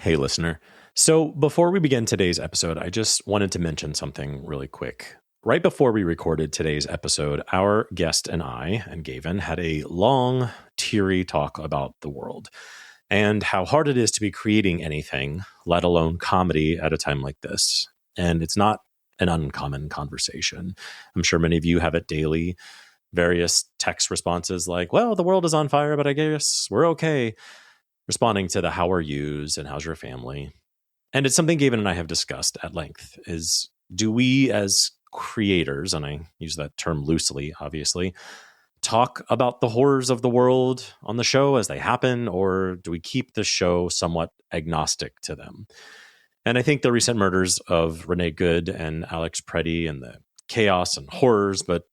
Hey, listener. So before we begin today's episode, I just wanted to mention something really quick. Right before we recorded today's episode, our guest and I, and Gavin, had a long, teary talk about the world and how hard it is to be creating anything, let alone comedy, at a time like this. And it's not an uncommon conversation. I'm sure many of you have it daily. Various text responses like, well, the world is on fire, but I guess we're okay. Responding to the how are yous and how's your family. And it's something Gavin and I have discussed at length is, do we as creators, and I use that term loosely, obviously, talk about the horrors of the world on the show as they happen, or do we keep the show somewhat agnostic to them? And I think the recent murders of Renee Good and Alex Preddy and the chaos and horrors, but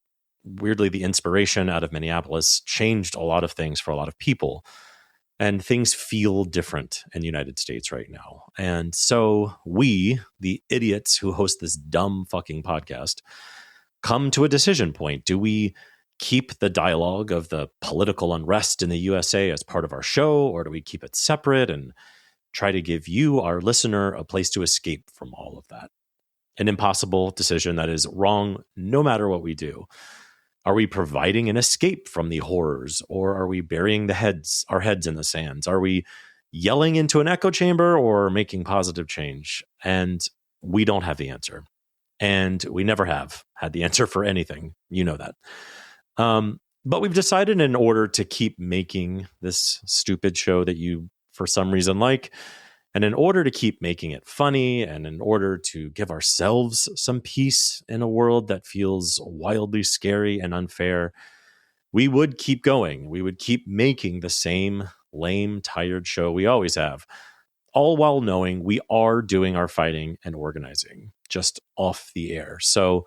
weirdly the inspiration out of Minneapolis, changed a lot of things for a lot of people. And things feel different in the United States right now. And so we, the idiots who host this dumb fucking podcast, come to a decision point. Do we keep the dialogue of the political unrest in the USA as part of our show, or do we keep it separate and try to give you, our listener, a place to escape from all of that? An impossible decision that is wrong no matter what we do. Are we providing an escape from the horrors, or are we burying our heads in the sands? Are we yelling into an echo chamber or making positive change? And we don't have the answer. And we never have had the answer for anything. You know that. But we've decided, in order to keep making this stupid show that you, for some reason, like, and in order to keep making it funny, and in order to give ourselves some peace in a world that feels wildly scary and unfair, we would keep going. We would keep making the same lame, tired show we always have, all while knowing we are doing our fighting and organizing just off the air. So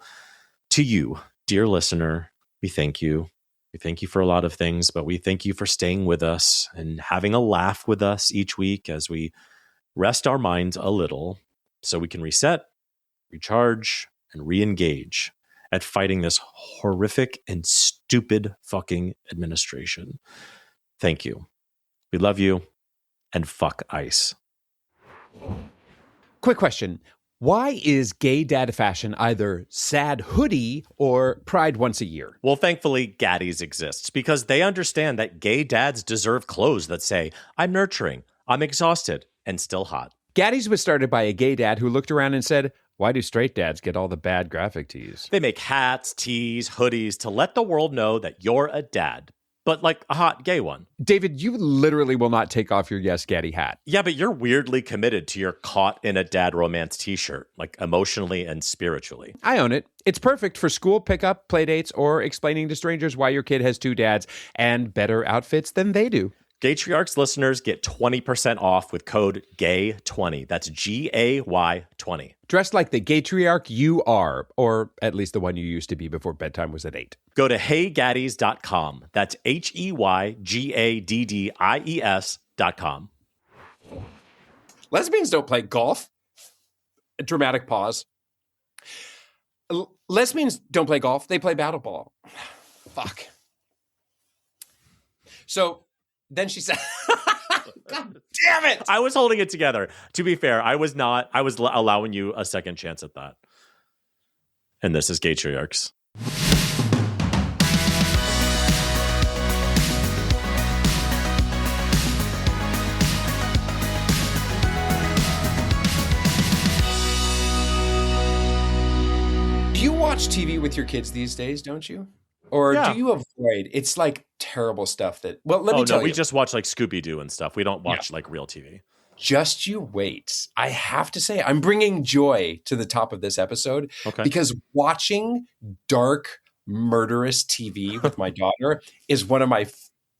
to you, dear listener, we thank you. We thank you for a lot of things, but we thank you for staying with us and having a laugh with us each week as we rest our minds a little so we can reset, recharge, and re-engage at fighting this horrific and stupid fucking administration. Thank you. We love you, and fuck ICE. Quick question. Why is gay dad fashion either sad hoodie or pride once a year? Well, thankfully, Gaddies exists because they understand that gay dads deserve clothes that say, I'm nurturing, I'm exhausted, and still hot. Gaddies was started by a gay dad who looked around and said, why do straight dads get all the bad graphic tees? They make hats, tees, hoodies to let the world know that you're a dad, but like a hot gay one. David, you literally will not take off your Yes Gaddy hat. Yeah, but you're weirdly committed to your caught in a dad romance t-shirt, like emotionally and spiritually. I own it. It's perfect for school pickup, playdates, or explaining to strangers why your kid has two dads and better outfits than they do. Gaytriarchs listeners get 20% off with code GAY20. That's GAY20. Dressed like the Gaytriarch you are, or at least the one you used to be before bedtime was at 8. Go to heygaddies.com. That's HEYGADDIES.com. Lesbians don't play golf. A dramatic pause. Lesbians don't play golf. They play battle ball. Fuck. So then she said, God damn it. I was holding it together. To be fair, I was not. I was allowing you a second chance at that. And this is Gaytriarchs. You watch TV with your kids these days, don't you? Or do you avoid? It's like terrible stuff that, well, let me tell you. We just watch like Scooby-Doo and stuff. We don't watch like real TV. Just you wait. I have to say, I'm bringing joy to the top of this episode because watching dark, murderous TV with my daughter is one of my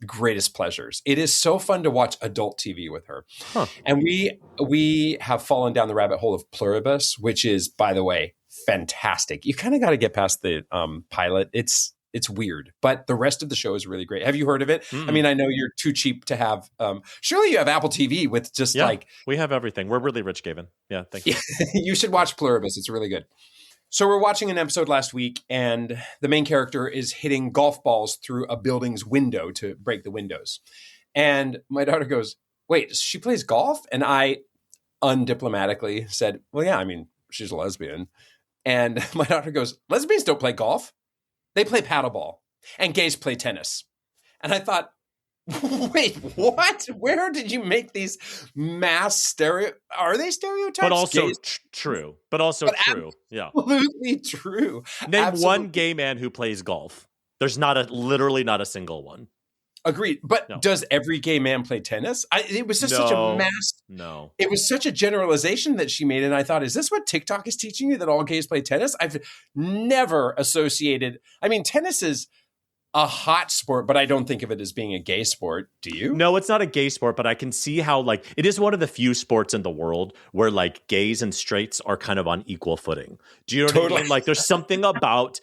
greatest pleasures. It is so fun to watch adult TV with her. And we have fallen down the rabbit hole of Pluribus, which is, by the way, fantastic. You kind of got to get past the pilot. It's weird, but the rest of the show is really great. Have you heard of it? Mm-mm. I mean, I know you're too cheap to have, surely you have Apple TV with just like. We have everything. We're really rich, Gavin. Yeah, thank you. You should watch Pluribus. It's really good. So we're watching an episode last week and the main character is hitting golf balls through a building's window to break the windows. And my daughter goes, wait, she plays golf? And I undiplomatically said, well, yeah, I mean, she's a lesbian. And my daughter goes, lesbians don't play golf. They play paddleball. And gays play tennis. And I thought, wait, what? Where did you make these mass Are they stereotypes? But also true. But also true. Yeah. Absolutely true. Name one gay man who plays golf. There's literally not a single one. Agreed. But does every gay man play tennis? It was just such a mass. No. It was such a generalization that she made. And I thought, is this what TikTok is teaching you, that all gays play tennis? I've never associated. I mean, tennis is a hot sport, but I don't think of it as being a gay sport. Do you? No, it's not a gay sport, but I can see how, like, it is one of the few sports in the world where, like, gays and straights are kind of on equal footing. Do you know what I mean? Like, there's something about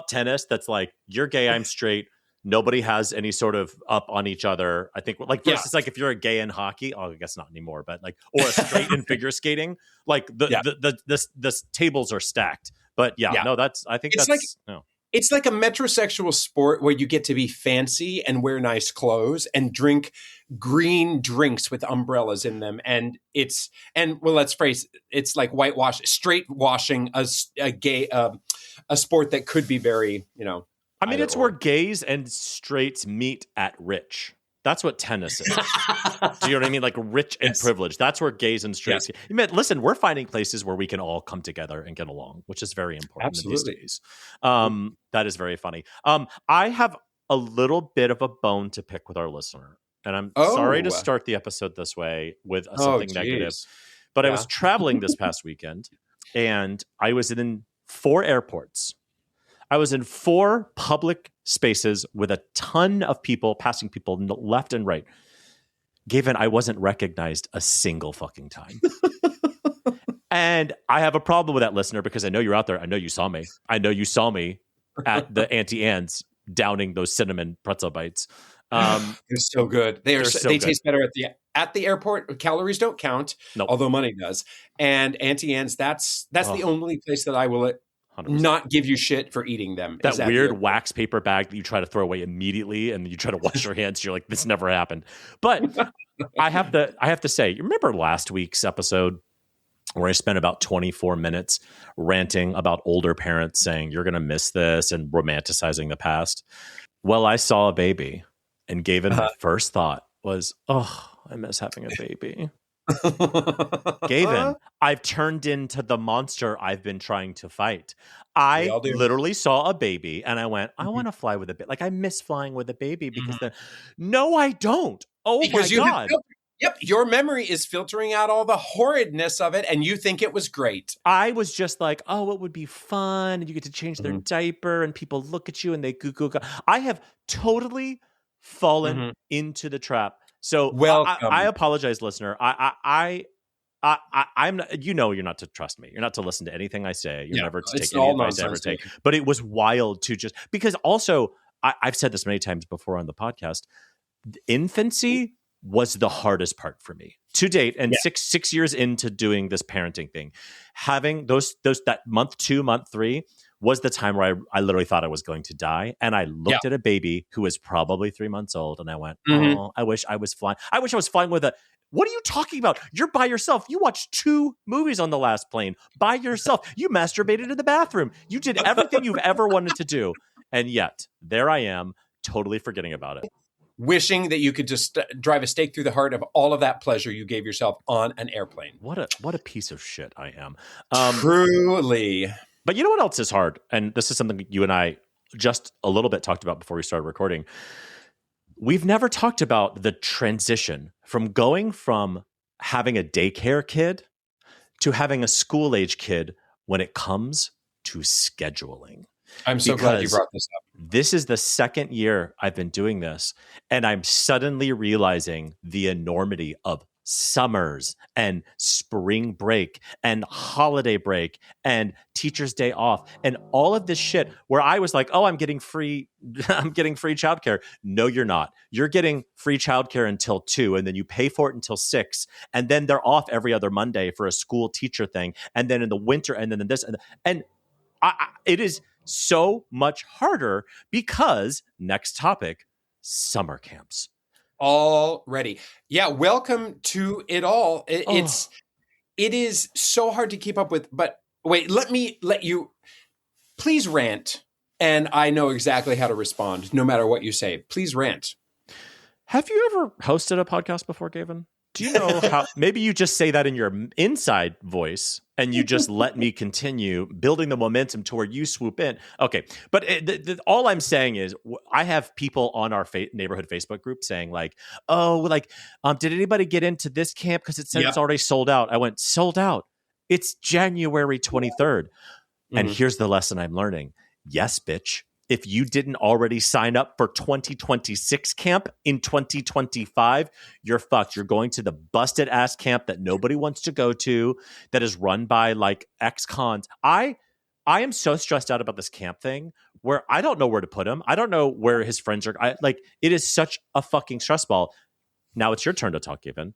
tennis that's like, you're gay, I'm straight. Nobody has any sort of up on each other. I think, like, versus like if you're a gay in hockey, I guess not anymore, but like, or a straight in figure skating, like the tables are stacked. But no, I think it's that's like, it's like a metrosexual sport where you get to be fancy and wear nice clothes and drink green drinks with umbrellas in them. And let's phrase it's like straight washing a sport that could be very, I mean, it's where gays and straights meet at rich. That's what tennis is. Do you know what I mean? Like rich and privileged. That's where gays and straights. Yes. Listen, we're finding places where we can all come together and get along, which is very important in these days. That is very funny. I have a little bit of a bone to pick with our listener, and I'm sorry to start the episode this way with something negative. But I was traveling this past weekend, and I was in 4 airports. I was in 4 public spaces with a ton of people, passing people left and right. Given I wasn't recognized a single fucking time. And I have a problem with that, listener, because I know you're out there. I know you saw me. I know you saw me at the Auntie Anne's downing those cinnamon pretzel bites. They're so good. They taste better at the airport. Calories don't count, although money does. And Auntie Anne's, that's the only place that I will 100%. Not give you shit for eating them. That weird wax paper bag that you try to throw away immediately, and you try to wash your hands. You're like, this never happened. But I have to say, you remember last week's episode where I spent about 24 minutes ranting about older parents saying you're going to miss this and romanticizing the past? Well, I saw a baby, and my first thought was, oh, I miss having a baby. Gavin, I've turned into the monster I've been trying to fight. I literally saw a baby and I went, I want to fly with a baby. Like, I miss flying with a baby because no, I don't. Oh because my God. Yep. Your memory is filtering out all the horridness of it and you think it was great. I was just like, oh, it would be fun. And you get to change their diaper and people look at you and they goo. I have totally fallen into the trap. So I apologize, listener. I'm not, you're not to trust me. You're not to listen to anything I say. You're never to take any advice I ever take. But it was wild to just, because also I've said this many times before on the podcast, infancy was the hardest part for me to date. And 6 years into doing this parenting thing, having that month 2, month 3 was the time where I literally thought I was going to die. And I looked at a baby who was probably 3 months old. And I went, oh, I wish I was flying. I wish I was flying with what are you talking about? You're by yourself. You watched 2 movies on the last plane by yourself. You masturbated in the bathroom. You did everything you've ever wanted to do. And yet there I am, totally forgetting about it. Wishing that you could just drive a stake through the heart of all of that pleasure you gave yourself on an airplane. What a piece of shit I am. Truly. But you know what else is hard? And this is something you and I just a little bit talked about before we started recording. We've never talked about the transition from going from having a daycare kid to having a school-age kid when it comes to scheduling. I'm so glad you brought this up. This is the second year I've been doing this, and I'm suddenly realizing the enormity of summers and spring break and holiday break and teacher's day off and all of this shit where I was like, oh, I'm getting free childcare. No, you're not. You're getting free childcare until 2 and then you pay for it until 6 and then they're off every other Monday for a school teacher thing. And then in the winter and then this and it is so much harder because next topic, summer camps. already. Yeah, welcome to it all. It is so hard to keep up with. But wait, let you please rant, and I know exactly how to respond, no matter what you say. Please rant. Have you ever hosted a podcast before, Gavin? Do you know how? Maybe you just say that in your inside voice, and you just let me continue building the momentum to where you swoop in. Okay, but all I'm saying is, I have people on our neighborhood Facebook group saying like, "Oh, like, did anybody get into this camp because it said it's already sold out?" I went, "Sold out. It's January 23rd." And here's the lesson I'm learning: yes, bitch. If you didn't already sign up for 2026 camp in 2025, you're fucked. You're going to the busted ass camp that nobody wants to go to, that is run by like ex-cons. I am so stressed out about this camp thing where I don't know where to put him. I don't know where his friends are. It is such a fucking stress ball. Now it's your turn to talk, Gavin.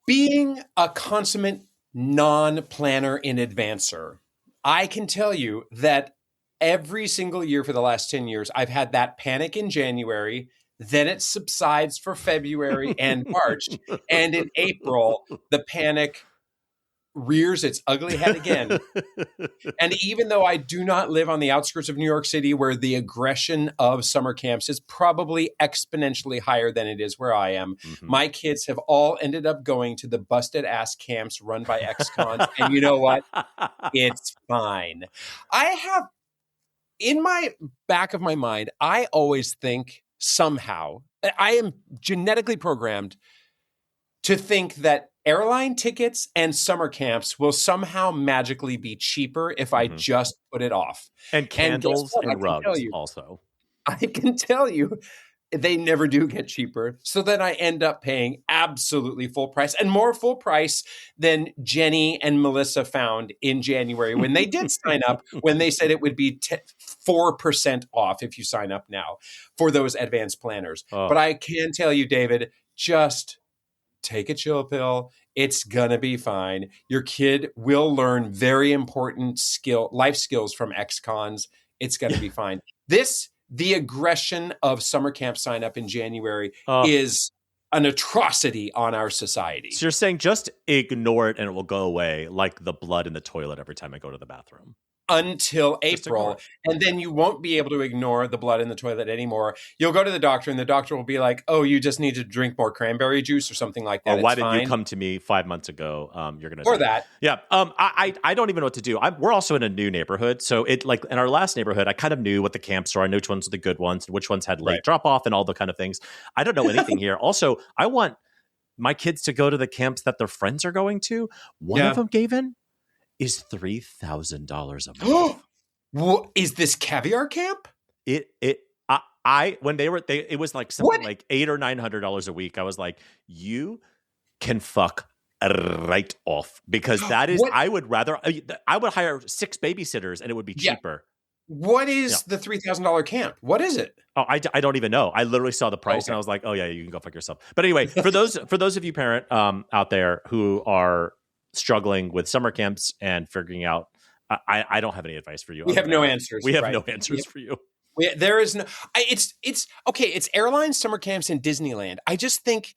Being a consummate non-planner in advancer, I can tell you that every single year for the last 10 years, I've had that panic in January. Then it subsides for February and March. And in April, the panic rears its ugly head again. And even though I do not live on the outskirts of New York City, where the aggression of summer camps is probably exponentially higher than it is where I am, my kids have all ended up going to the busted ass camps run by ex-cons. And you know what? It's fine. I have, in my back of my mind, I always think somehow, I am genetically programmed to think that airline tickets and summer camps will somehow magically be cheaper if I just put it off. And candles and rugs also. I can tell you, they never do get cheaper. So then I end up paying absolutely full price, and more full price than Jenny and Melissa found in January when they did sign up, when they said it would be 4% off if you sign up now for those advanced planners. But I can tell you, David, just take a chill pill. It's gonna be fine. Your kid will learn very important life skills from ex-cons. It's gonna be fine. The aggression of summer camp sign up in January is an atrocity on our society. So you're saying just ignore it and it will go away, like the blood in the toilet every time I go to the bathroom. Until April, and then you won't be able to ignore the blood in the toilet anymore. You'll go to the doctor, and the doctor will be like, "Oh, you just need to drink more cranberry juice or something like that." Or why didn't you come to me 5 months ago? You're gonna or that. Yeah. I don't even know what to do. We're also in a new neighborhood, so it like in our last neighborhood, I kind of knew what the camps are. I knew which ones were the good ones, and which ones had late drop off, and all the kind of things. I don't know anything here. Also, I want my kids to go to the camps that their friends are going to. One of them, Gavin, is $3,000 a month. Well, is this caviar camp? When it was like something like $800 or $900 a week. I was like, you can fuck right off, because that is, I would hire 6 babysitters and it would be cheaper. What is the $3,000 camp? What is it? Oh, I don't even know. I literally saw the price and I was like, oh yeah, you can go fuck yourself. But anyway, for those of you parent out there who are struggling with summer camps and figuring out, I don't have any advice for you. We have no answers. We have no answers for you. There is no. It's okay. It's airline summer camps in Disneyland. I just think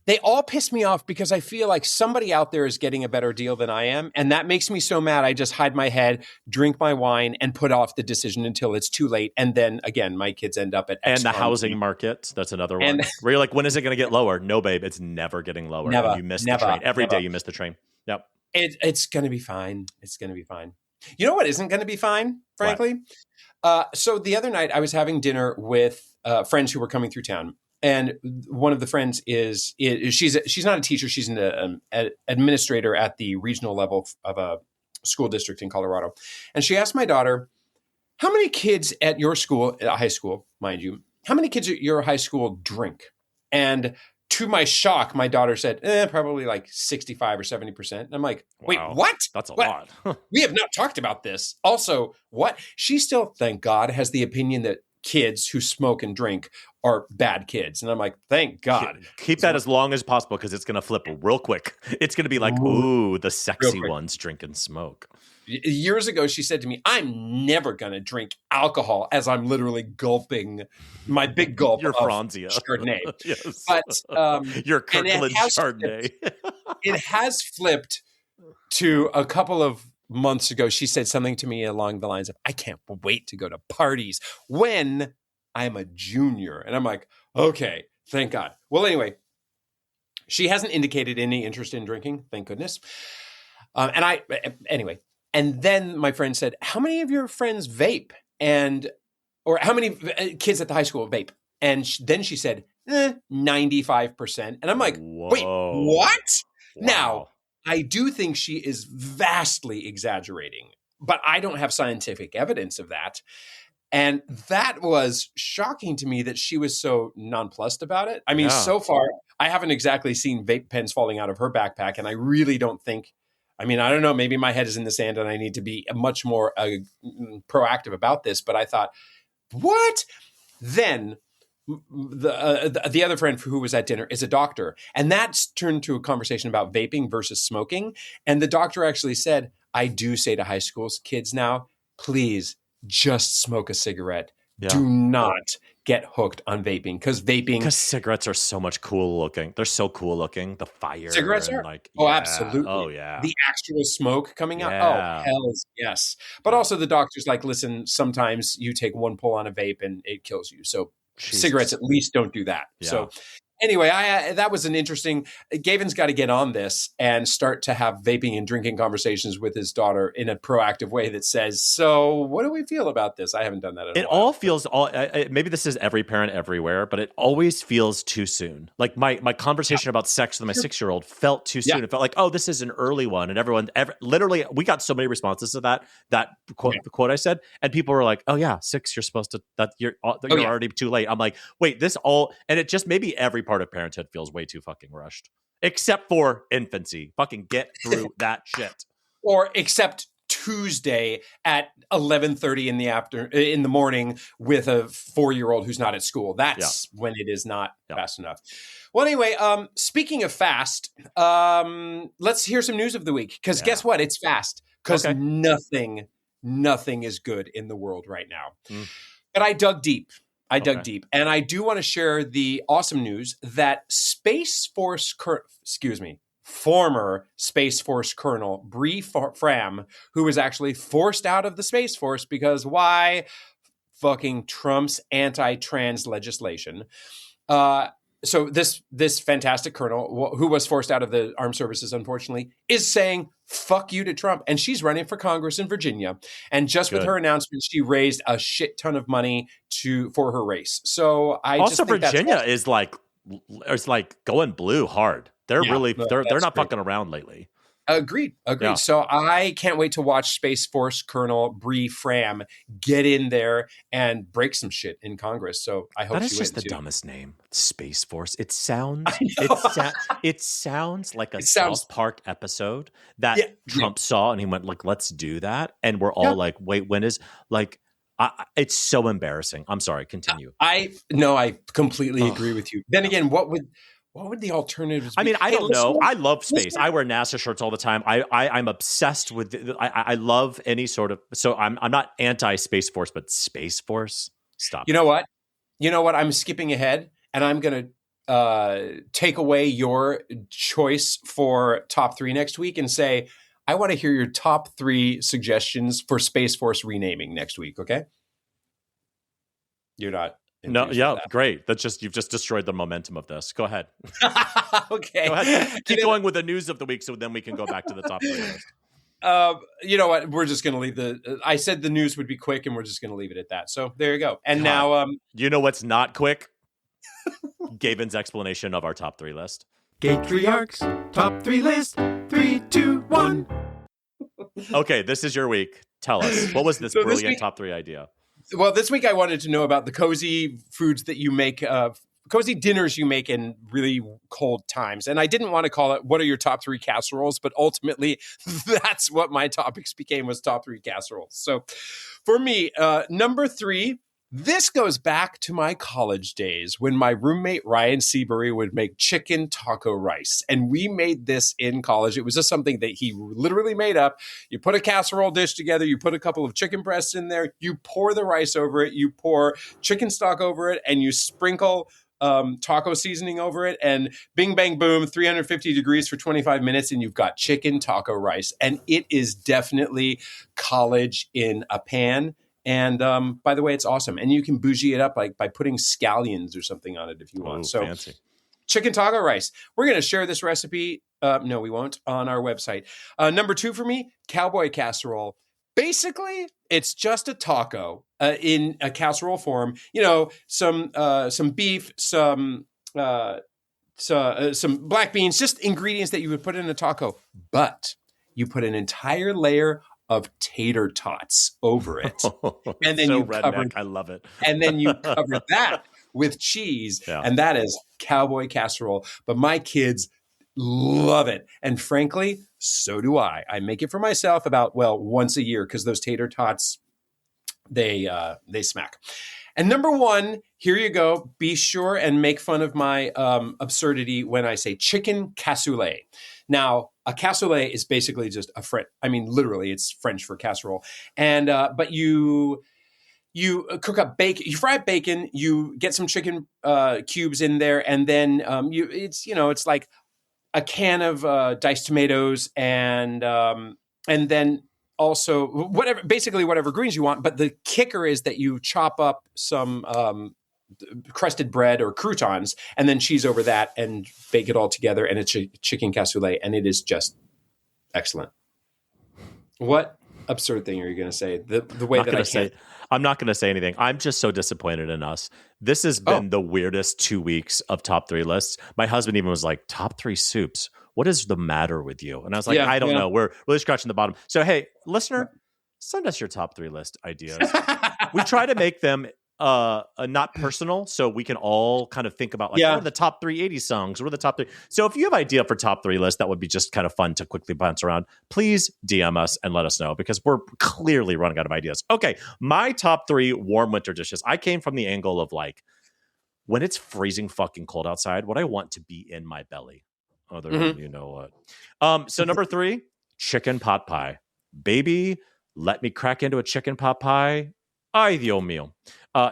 they all piss me off because I feel like somebody out there is getting a better deal than I am, and that makes me so mad. I just hide my head, drink my wine, and put off the decision until it's too late. And then again, my kids end up at and the housing market. That's another one where you're like, when is it going to get lower? No, babe, it's never getting lower. Never. You miss the train every day. You miss the train. Yep. It's going to be fine. It's going to be fine. You know what isn't going to be fine, frankly? So the other night I was having dinner with friends who were coming through town. And one of the friends she's not a teacher. She's an administrator at the regional level of a school district in Colorado. And she asked my daughter, how many kids at your school, high school, mind you, how many kids at your high school drink? And to my shock, my daughter said, probably like 65 or 70%. And I'm like, wait, what? That's a lot. We have not talked about this. Also, what? She still, thank God, has the opinion that kids who smoke and drink are bad kids. And I'm like, thank God. Keep that as long as possible because it's going to flip real quick. It's going to be like, ooh, the sexy ones drink and smoke. Years ago, she said to me, I'm never going to drink alcohol, as I'm literally gulping my big gulp Your of Franzia. Chardonnay. Yes. But your Kirkland Chardonnay. It has flipped to a couple of months ago. She said something to me along the lines of, I can't wait to go to parties when I'm a junior. And I'm like, okay, thank God. Well, anyway, she hasn't indicated any interest in drinking, thank goodness. Anyway. And then my friend said, how many of your friends vape? Or how many kids at the high school vape? And then she said, 95%. And I'm like, whoa. Wait, what? Wow. Now, I do think she is vastly exaggerating, but I don't have scientific evidence of that. And that was shocking to me that she was so nonplussed about it. I mean, so far, I haven't exactly seen vape pens falling out of her backpack. And I really don't think, I mean, I don't know, maybe my head is in the sand and I need to be much more proactive about this. But I thought, what? Then the other friend who was at dinner is a doctor. And that's turned to a conversation about vaping versus smoking. And the doctor actually said, I do say to high school kids now, please just smoke a cigarette. Yeah. Do not get hooked on vaping because cigarettes are so much cool looking. They're so cool looking. The fire. Cigarettes are absolutely. Oh yeah. The actual smoke coming out. Oh, hells yes. But also the doctor's like, listen, sometimes you take one pull on a vape and it kills you. So cigarettes at least don't do that. Yeah. So anyway, that was an interesting. Gavin's got to get on this and start to have vaping and drinking conversations with his daughter in a proactive way that says, so what do we feel about this? I haven't done that in a while. All feels, maybe this is every parent everywhere, but it always feels too soon. Like my conversation about sex with my 6-year-old felt too soon. It felt like, oh, this is an early one. And everyone, literally, we got so many responses to that quote I said. And people were like, oh yeah, 6, you're supposed to, you're already too late. I'm like, wait, and it just maybe every part of parenthood feels way too fucking rushed, except for infancy. Fucking get through that shit. Or except Tuesday at 11:30 in the morning with a 4-year-old who's not at school. That's when it is not fast enough. Well, anyway, speaking of fast, let's hear some news of the week. Because guess what? It's fast. Because nothing is good in the world right now. But I dug deep. And I do want to share the awesome news that former Space Force Colonel Bree Fram, who was actually forced out of the Space Force because why? Fucking Trump's anti-trans legislation. So this fantastic colonel, who was forced out of the armed services, unfortunately, is saying, fuck you to Trump. And she's running for Congress in Virginia. And just with her announcement, she raised a shit ton of money for her race. So Virginia is like going blue hard. They're they're not fucking around lately. Agreed. Yeah. So I can't wait to watch Space Force Colonel Bree Fram get in there and break some shit in Congress. So I hope that is just the dumbest name, Space Force. It sounds like a South Park episode that Trump saw and he went like, let's do that. And we're all like, wait, when is like, it's so embarrassing. I'm sorry. Continue. I completely agree with you. Then again, what would the alternatives be? I mean, I don't know. I love space. I wear NASA shirts all the time. I'm obsessed with I love any sort of, so I'm not anti-Space Force, but Space Force, stop. You know what? I'm skipping ahead and I'm going to take away your choice for top 3 next week and say, I want to hear your top 3 suggestions for Space Force renaming next week, okay? You're not. No, yeah, great. You've just destroyed the momentum of this. Go ahead. Okay. Go ahead. Keep going with the news of the week so then we can go back to the top 3 list. You know what? We're just going to leave I said the news would be quick and we're just going to leave it at that. So there you go. And now, you know what's not quick? Gavin's explanation of our top 3 list. Gaytriarchs top 3 list. 3, 2, 1. Okay, this is your week. Tell us, what was this brilliant top 3 idea? Well, this week I wanted to know about the cozy foods that you make, cozy dinners you make in really cold times. And I didn't want to call it, what are your top 3 casseroles? But ultimately, that's what my topics became, was top 3 casseroles. So for me, number 3 This goes back to my college days when my roommate Ryan Seabury would make chicken taco rice. And we made this in college. It was just something that he literally made up. You put a casserole dish together, you put a couple of chicken breasts in there, you pour the rice over it, you pour chicken stock over it, and you sprinkle taco seasoning over it, and bing, bang, boom, 350 degrees for 25 minutes, and you've got chicken taco rice. And it is definitely college in a pan. And by the way, it's awesome. And you can bougie it up like by putting scallions or something on it if you want. So fancy. Chicken taco rice. We're going to share this recipe. No, we won't, on our website. Number 2 for me, cowboy casserole. Basically, it's just a taco in a casserole form. You know, some beef, some black beans, just ingredients that you would put in a taco. But you put an entire layer of tater tots over it. And then so you redneck. I love it. And then you cover that with cheese. Yeah. And that is cowboy casserole. But my kids love it. And frankly, so do I. I make it for myself about, once a year because those tater tots, they smack. And number 1, here you go. Be sure and make fun of my absurdity when I say chicken cassoulet. Now, a cassoulet is basically just literally it's French for casserole. And but you cook up bacon, you fry up bacon, you get some chicken cubes in there, and then it's like a can of diced tomatoes and then also whatever greens you want. But the kicker is that you chop up some crusted bread or croutons and then cheese over that and bake it all together. And it's a chicken cassoulet. And it is just excellent. What absurd thing are you going to say? The way that I can't. I'm not going to say anything. I'm just so disappointed in us. This has been the weirdest 2 weeks of top 3 lists. My husband even was like, top 3 soups. What is the matter with you? And I was like, I don't know. We're really scratching the bottom. So, hey, listener, send us your top 3 list ideas. We try to make them not personal, so we can all kind of think about what are the top 3 80s songs? What are the top 3? So if you have an idea for top 3 list, that would be just kind of fun to quickly bounce around. Please DM us and let us know because we're clearly running out of ideas. Okay, my top 3 warm winter dishes. I came from the angle of like when it's freezing fucking cold outside, what I want to be in my belly. Other than you know what. So number 3, chicken pot pie. Baby, let me crack into a chicken pot pie. Ay, Dios mío.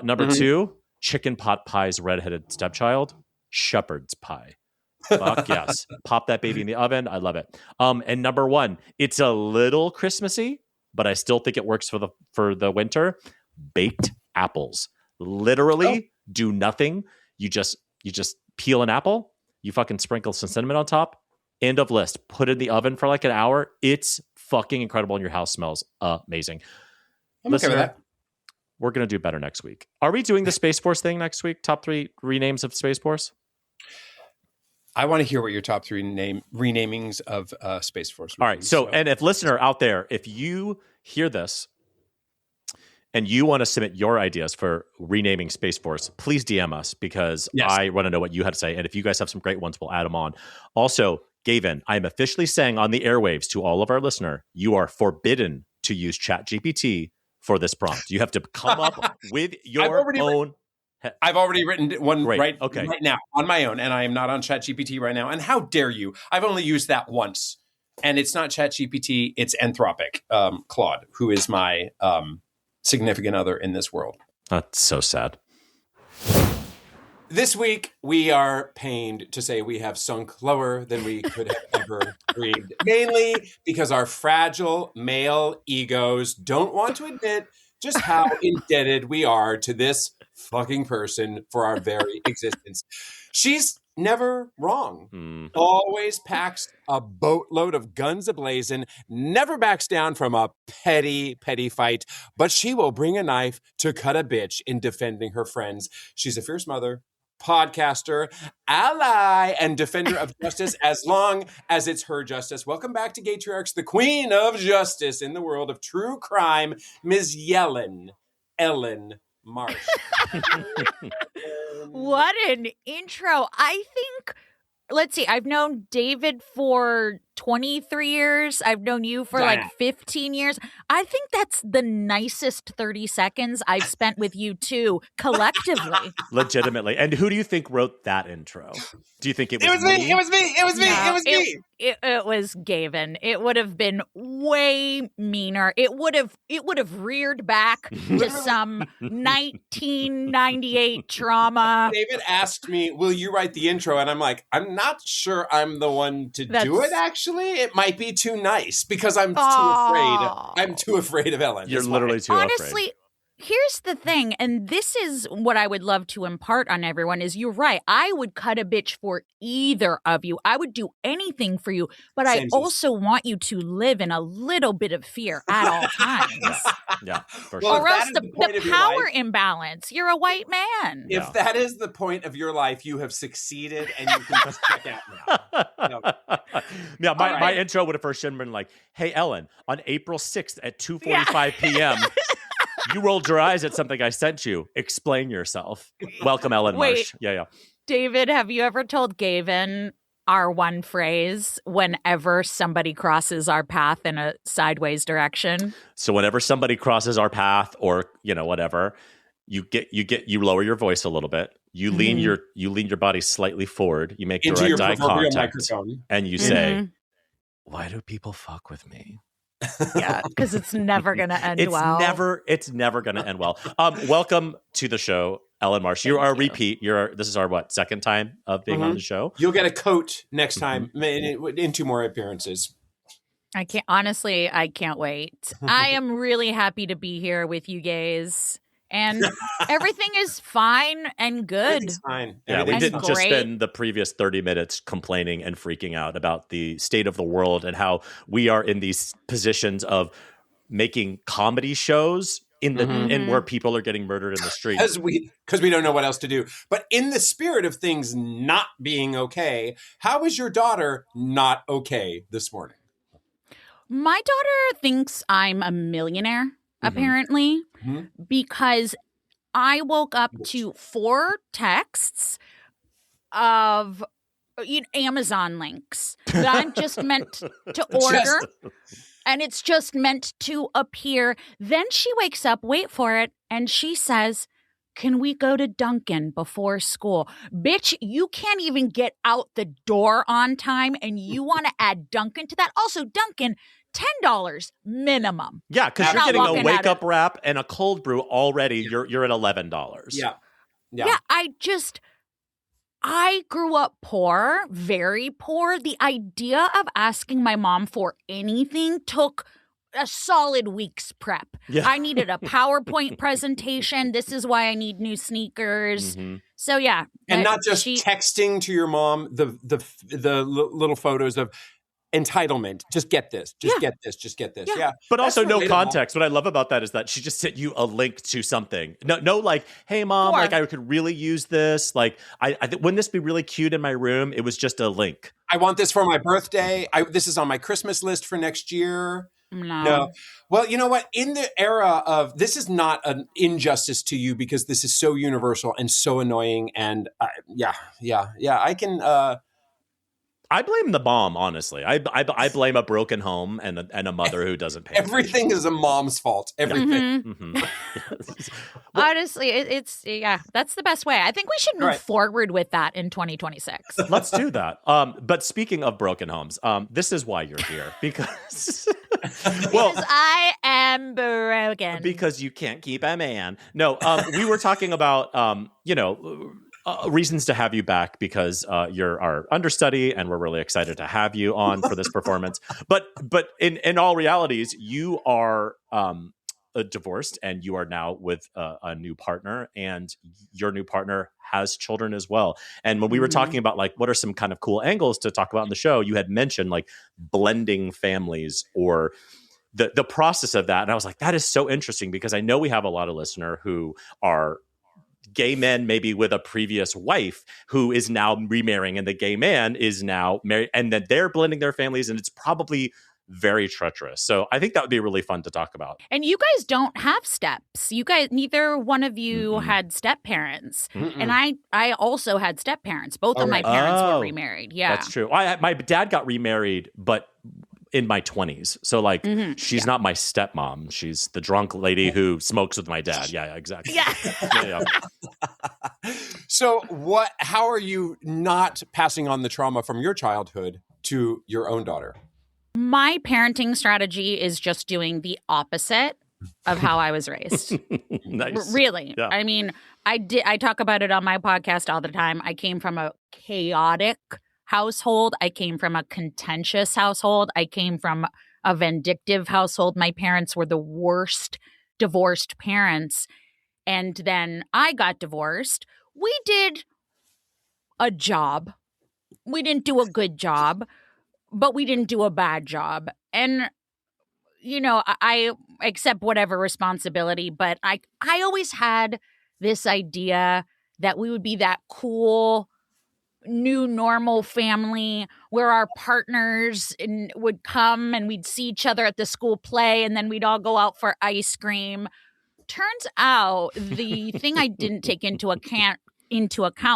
Number 2, chicken pot pie's redheaded stepchild, shepherd's pie. Fuck yes. Pop that baby in the oven. I love it. And number 1, it's a little Christmassy, but I still think it works for the winter. Baked apples. Literally do nothing. You just peel an apple. You fucking sprinkle some cinnamon on top. End of list. Put it in the oven for like an hour. It's fucking incredible, and your house smells amazing. Okay with that. We're going to do better next week. Are we doing the Space Force thing next week? Top 3 renames of Space Force? I want to hear what your top 3 renamings of Space Force. All right. So, and if listener out there, if you hear this and you want to submit your ideas for renaming Space Force, please DM us because I want to know what you had to say. And if you guys have some great ones, we'll add them on. Also, Gavin, I am officially saying on the airwaves to all of our listener, you are forbidden to use ChatGPT for this prompt. You have to come up with your own. I've already written one right now on my own, and I am not on ChatGPT right now. And how dare you? I've only used that once, and it's not ChatGPT. It's Anthropic, Claude, who is my significant other in this world. That's so sad. This week, we are pained to say we have sunk lower than we could have ever dreamed, mainly because our fragile male egos don't want to admit just how indebted we are to this fucking person for our very existence. She's never wrong. Always packs a boatload of guns ablazing, never backs down from a petty fight, but she will bring a knife to cut a bitch in defending her friends. She's a fierce mother, podcaster, ally, and defender of justice as long as it's her justice. Welcome back to Gaytriarchs, the queen of justice in the world of true crime, Ms. Ellyn Marsh. What an intro. I think, let's see, I've known David for 23 years. I've known you for like 15 years. I think that's the nicest 30 seconds I've spent with you two collectively. Legitimately. And who do you think wrote that intro? Do you think it was me? It was me. It was Gavin. It would have been way meaner. It would have reared back to some 1998 trauma. David asked me, "Will you write the intro?" And I'm like, "I'm not sure I'm the one to do it. Actually, it might be too nice because I'm too afraid. I'm too afraid of Ellyn. You're literally too afraid. Honestly, here's the thing, and this is what I would love to impart on everyone, is you're right. I would cut a bitch for either of you. I would do anything for you, but I also want you to live in a little bit of fear at all times. Yeah, for sure. Or else the power imbalance. You're a white man. If that is the point of your life, you have succeeded and you can just check out now. Yeah, my intro would have first been like, "Hey, Ellyn, on April 6th at 2:45 p.m., you rolled your eyes at something I sent you. Explain yourself. Welcome, Ellyn Marsh." Yeah. David, have you ever told Gavin our one phrase whenever somebody crosses our path in a sideways direction? So whenever somebody crosses our path, or whatever, you lower your voice a little bit. You lean your body slightly forward. You make direct eye contact, and you say, "Why do people fuck with me?" Yeah, because it's never going to end well. It's never going to end well. Welcome to the show, Ellyn Marsh. You are a repeat. This is our second time of being on the show. You'll get a coat next time in 2 more appearances. I can't wait. I am really happy to be here with you guys. And everything is fine and good. Everything's fine. Yeah, we didn't just spend the previous 30 minutes complaining and freaking out about the state of the world and how we are in these positions of making comedy shows in where people are getting murdered in the street. Because we don't know what else to do. But in the spirit of things not being okay, how is your daughter not okay this morning? My daughter thinks I'm a millionaire. Apparently, because I woke up to 4 texts of Amazon links that I'm just meant to order, and it's just meant to appear. Then she wakes up, wait for it, and she says, "Can we go to Dunkin' before school?" Bitch, you can't even get out the door on time, and you want to add Dunkin' to that? Also, Dunkin', $10 minimum. Yeah, because you're getting a wake-up wrap and a cold brew already. You're at $11. Yeah. I grew up poor, very poor. The idea of asking my mom for anything took a solid week's prep. Yeah. I needed a PowerPoint presentation. This is why I need new sneakers. So yeah, and not just texting to your mom the little photos of entitlement. Just get this. Just get this. Just get this. Yeah. But also no context. What I love about that is that she just sent you a link to something. No, like, "Hey mom, like I could really use this. Like, I wouldn't this be really cute in my room?" It was just a link. "I want this for my birthday. This is on my Christmas list for next year." No. Well, you know what? In the era of, this is not an injustice to you because this is so universal and so annoying. And I can. I blame the mom, honestly. I blame a broken home and a mother who doesn't pay Everything is a mom's fault. Everything. Honestly, it's that's the best way. I think we should move forward with that in 2026. Let's do that. But speaking of broken homes, this is why you're here. Because I am broken. Because you can't keep a man. No, we were talking about reasons to have you back because you're our understudy and we're really excited to have you on for this performance. But in all realities, you are divorced and you are now with a new partner, and your new partner has children as well. And when we were talking about like what are some kind of cool angles to talk about in the show, you had mentioned like blending families or the process of that. And I was like, that is so interesting because I know we have a lot of listeners who are gay men, maybe with a previous wife who is now remarrying, and the gay man is now married, and then they're blending their families, and it's probably very treacherous. So I think that would be really fun to talk about. And you guys don't have steps. You guys, neither one of you had step parents. And I also had step parents. Both of my parents were remarried. Yeah. That's true. My dad got remarried, but in my 20s. So like she's not my stepmom. She's the drunk lady who smokes with my dad. Yeah, exactly. Yeah. So how are you not passing on the trauma from your childhood to your own daughter? My parenting strategy is just doing the opposite of how I was raised. Nice. Really. Yeah. I mean, I talk about it on my podcast all the time. I came from a chaotic household. I came from a contentious household. I came from a vindictive household. My parents were the worst divorced parents. And then I got divorced. We did a job. We didn't do a good job, but we didn't do a bad job. And, you know, I accept whatever responsibility, but I always had this idea that we would be that cool new normal family where our partners would come and we'd see each other at the school play and then we'd all go out for ice cream. Turns out the thing I didn't take into account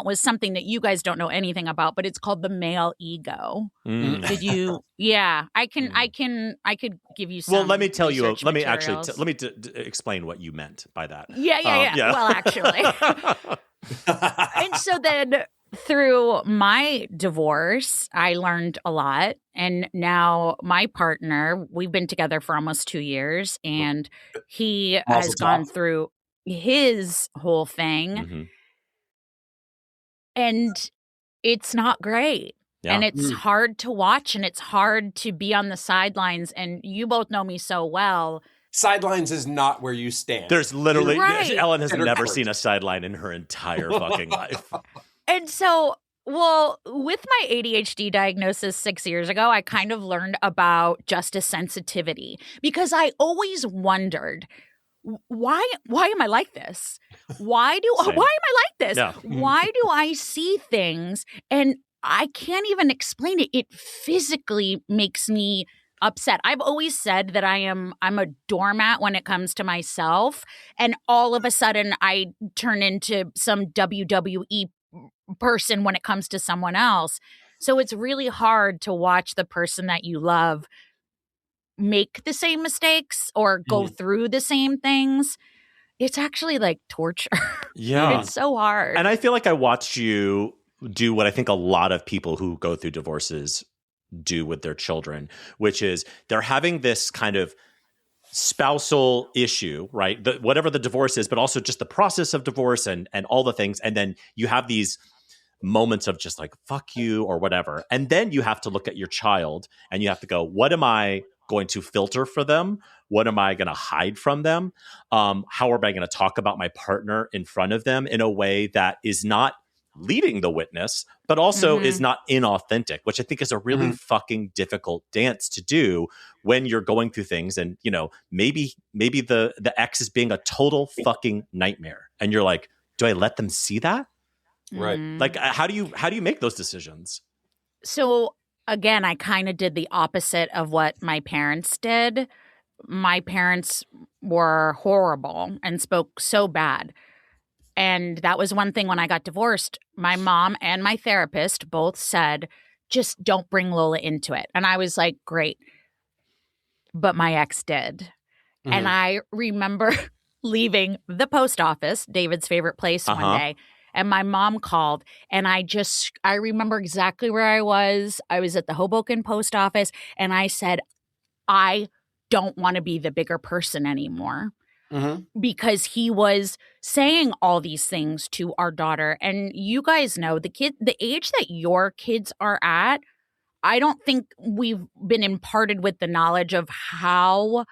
was something that you guys don't know anything about, but it's called the male ego. Did you? Yeah, I could give you some. Well, let me tell you. Let me explain what you meant by that. Yeah. Well, actually, and so then through my divorce, I learned a lot, and now my partner, we've been together for almost 2 years, and he has gone through his whole thing. And it's not great. Yeah. And it's hard to watch and it's hard to be on the sidelines. And you both know me so well. Sidelines is not where you stand. There's literally, Ellyn has never seen a sideline in her entire fucking life. And so, well, with my ADHD diagnosis 6 years ago, I kind of learned about justice sensitivity because I always wondered, why am I like this? Why am I like this? Yeah. Why do I see things and I can't even explain it? It physically makes me upset. I've always said that I'm a doormat when it comes to myself, and all of a sudden I turn into some WWE person when it comes to someone else. So it's really hard to watch the person that you love make the same mistakes or go through the same things. It's actually like torture. Yeah. It's so hard. And I feel like I watched you do what I think a lot of people who go through divorces do with their children, which is they're having this kind of spousal issue, right? Whatever the divorce is, but also just the process of divorce and all the things. And then you have these moments of just like, fuck you or whatever. And then you have to look at your child and you have to go, what am I going to filter for them? What am I going to hide from them? How am I going to talk about my partner in front of them in a way that is not leading the witness, but also is not inauthentic, which I think is a really fucking difficult dance to do when you're going through things. And, you know, maybe the ex is being a total fucking nightmare. And you're like, do I let them see that? Right. Like, how do you make those decisions? So again, I kind of did the opposite of what my parents did. My parents were horrible and spoke so bad. And that was one thing when I got divorced. My mom and my therapist both said, just don't bring Lola into it. And I was like, great. But my ex did. And I remember leaving the post office, David's favorite place, one day. And my mom called, and I remember exactly where I was. I was at the Hoboken post office, and I said, I don't want to be the bigger person anymore. Because he was saying all these things to our daughter. And you guys know the age that your kids are at, I don't think we've been imparted with the knowledge of how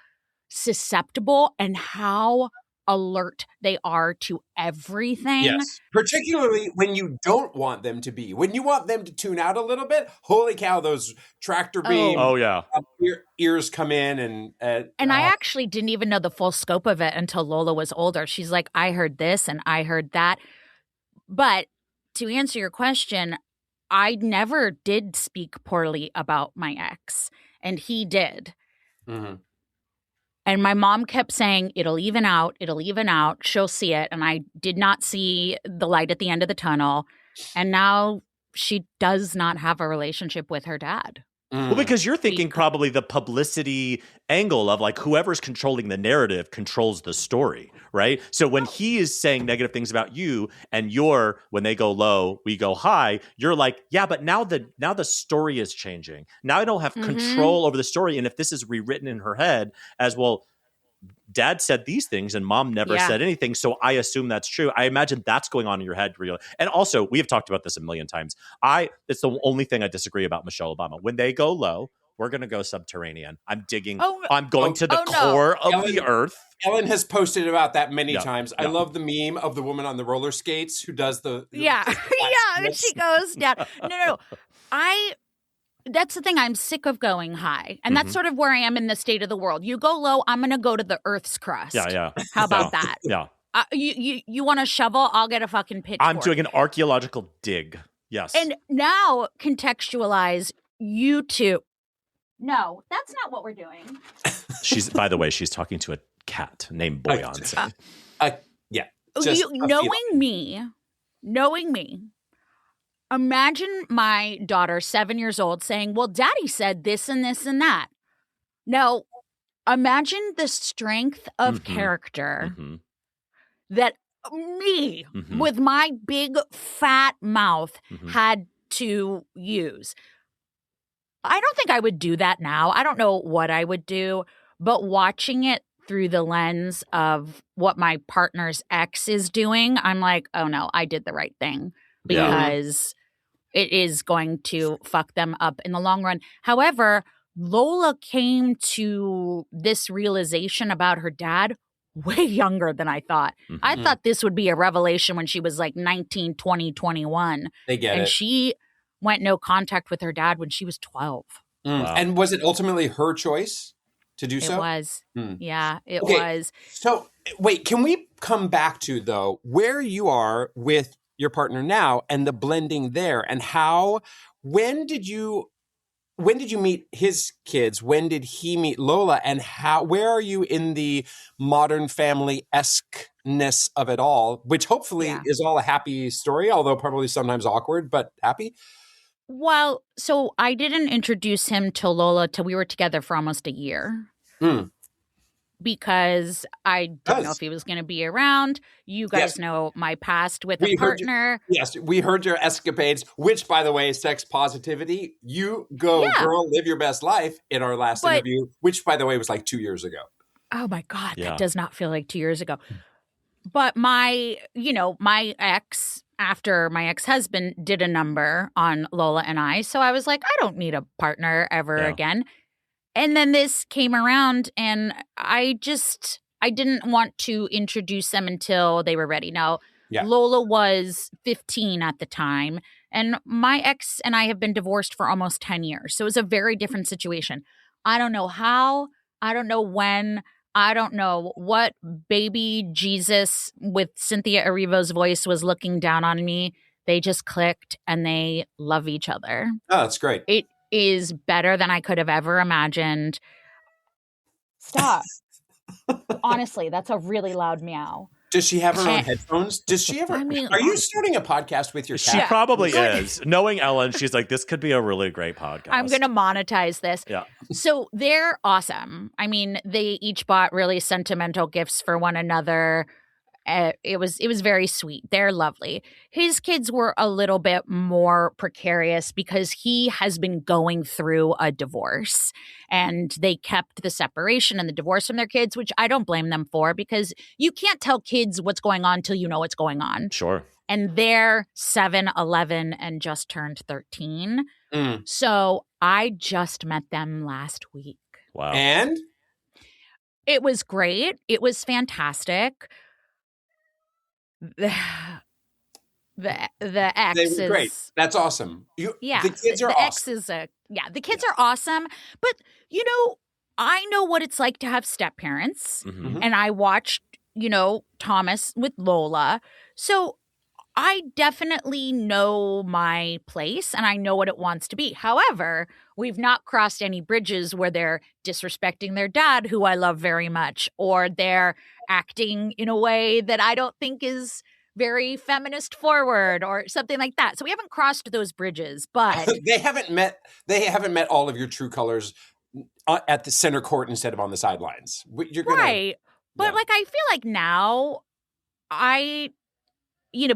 susceptible and how alert they are to everything. Yes. Particularly when you don't want them to be. When you want them to tune out a little bit, holy cow, those tractor beam ears come in and I actually didn't even know the full scope of it until Lola was older. She's like, I heard this and I heard that. But to answer your question, I never did speak poorly about my ex, and he did. Mm-hmm. And my mom kept saying, it'll even out, she'll see it. And I did not see the light at the end of the tunnel. And now she does not have a relationship with her dad. Well, because you're thinking probably the publicity angle of like whoever's controlling the narrative controls the story, right? So when he is saying negative things about you and when they go low, we go high, you're like, yeah, but now the story is changing. Now I don't have control over the story. And if this is rewritten in her head as well, dad said these things and mom never said anything. So I assume that's true. I imagine that's going on in your head. And also, we have talked about this a million times. It's the only thing I disagree about Michelle Obama. When they go low, we're going to go subterranean. I'm digging. I'm going to the core of the earth. Ellyn has posted about that many times. I love the meme of the woman on the roller skates who does the and she goes down. No. That's the thing. I'm sick of going high. And that's sort of where I am in the state of the world. You go low, I'm going to go to the Earth's crust. Yeah. How about that? Yeah. You want a shovel? I'll get a fucking pitchfork. I'm doing an archaeological dig. Yes. And now contextualize you two. No, that's not what we're doing. By the way, she's talking to a cat named Beyonce. Knowing me. Imagine my daughter, 7 years old, saying, well, daddy said this and this and that. Now, imagine the strength of character that me, with my big fat mouth, had to use. I don't think I would do that now. I don't know what I would do, but watching it through the lens of what my partner's ex is doing, I'm like, oh no, I did the right thing. Because it is going to fuck them up in the long run. However, Lola came to this realization about her dad way younger than I thought. I thought this would be a revelation when she was like 19, 20, 21. And she went no contact with her dad when she was 12. Wow. And was it ultimately her choice to do so? It was. Yeah, it was. So wait, can we come back to, though, where you are with your partner now and the blending there, and when did you meet his kids? When did he meet Lola? And where are you in the Modern Family-esque-ness of it all, which hopefully is all a happy story, although probably sometimes awkward, but happy? Well, so I didn't introduce him to Lola till we were together for almost a year. Because I didn't know if he was going to be around. You guys know my past with a partner. We heard your escapades, which, by the way, sex positivity. You go, girl, live your best life in our last interview, which, by the way, was like 2 years ago. Oh, my God. That does not feel like 2 years ago. But my ex, after my ex-husband did a number on Lola and I. So I was like, I don't need a partner ever again. And then this came around, and I didn't want to introduce them until they were ready. Now, Lola was 15 at the time, and my ex and I have been divorced for almost 10 years. So it was a very different situation. I don't know how, I don't know when, I don't know what baby Jesus with Cynthia Erivo's voice was looking down on me. They just clicked, and they love each other. Oh, that's great. It is better than I could have ever imagined. Stop. Honestly, that's a really loud meow. Does she have her own headphones? Does she ever? Are you starting a podcast with your cat? She probably is. Knowing Ellyn, she's like, this could be a really great podcast. I'm going to monetize this. Yeah. So they're awesome. I mean, they each bought really sentimental gifts for one another. It was very sweet. They're lovely. His kids were a little bit more precarious because he has been going through a divorce, and they kept the separation and the divorce from their kids, which I don't blame them for, because you can't tell kids what's going on till you know what's going on. Sure. And they're 7, 11, and just turned 13. So I just met them last week. Wow. And? It was great. It was fantastic. The ex they were great. That's awesome. The kids are awesome. The kids are awesome. But I know what it's like to have step parents, and I watched Thomas with Lola. So I definitely know my place and I know what it wants to be. However, we've not crossed any bridges where they're disrespecting their dad, who I love very much, or they're acting in a way that I don't think is very feminist forward or something like that. So we haven't crossed those bridges, but they haven't met all of your true colors at the center court instead of on the sidelines. You're gonna, right. But like, I feel like now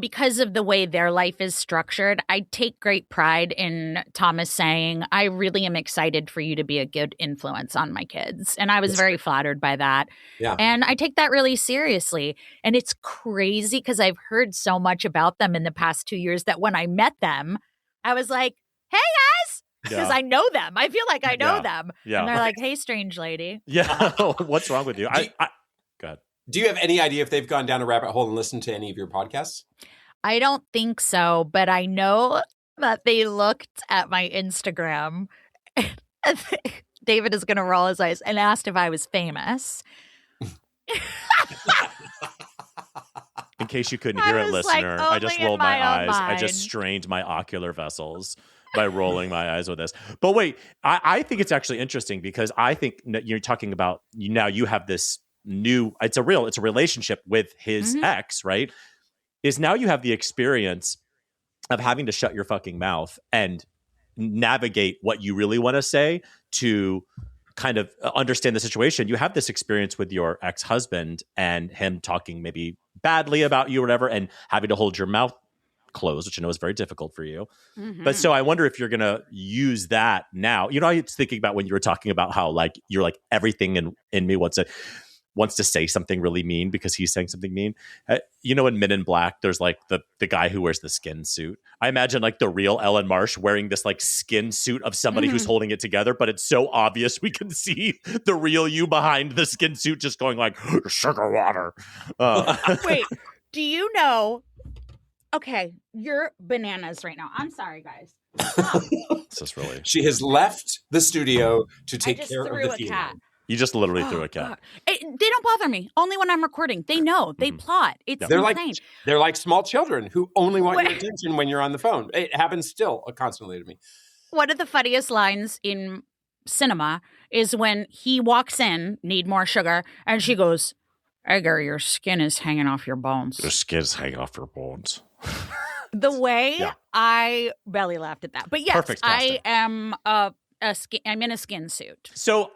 because of the way their life is structured, I take great pride in Thomas saying, I really am excited for you to be a good influence on my kids. And I was very flattered by that. Yeah. And I take that really seriously. And it's crazy because I've heard so much about them in the past 2 years that when I met them, I was like, hey, guys. Because I know them. I feel like I know them. Yeah. And they're like, hey, strange lady. Yeah. What's wrong with you? Go ahead. Do you have any idea if they've gone down a rabbit hole and listened to any of your podcasts? I don't think so, but I know that they looked at my Instagram. David is going to roll his eyes and asked if I was famous. In case you couldn't hear it, listener, I just rolled my eyes. I just strained my ocular vessels by rolling my eyes with this. But wait, I think it's actually interesting because I think you're talking about now you have this new, it's a relationship with his ex, right? Is now you have the experience of having to shut your fucking mouth and navigate what you really want to say to kind of understand the situation. You have this experience with your ex-husband and him talking maybe badly about you or whatever, and having to hold your mouth closed, which I know is very difficult for you. But so I wonder if you're going to use that now. You know, I was thinking about when you were talking about how like you're like everything in me wants to say something really mean because he's saying something mean. You know, in Men in Black, there's like the guy who wears the skin suit. I imagine like the real Ellyn Marsh wearing this like skin suit of somebody who's holding it together, but it's so obvious we can see the real you behind the skin suit just going like, sugar water. Wait, do you know? Okay, you're bananas right now. I'm sorry, guys. This is really... She has left the studio to take care of the funeral. Cat. You just literally threw a cat. They don't bother me. Only when I'm recording. They know. They plot. It's insane. They're like small children who only want your attention when you're on the phone. It happens still constantly to me. One of the funniest lines in cinema is when he walks in, need more sugar, and she goes, Edgar, your skin is hanging off your bones. Your skin's hanging off your bones. The way I belly laughed at that. But yes, I am I'm in a skin suit. So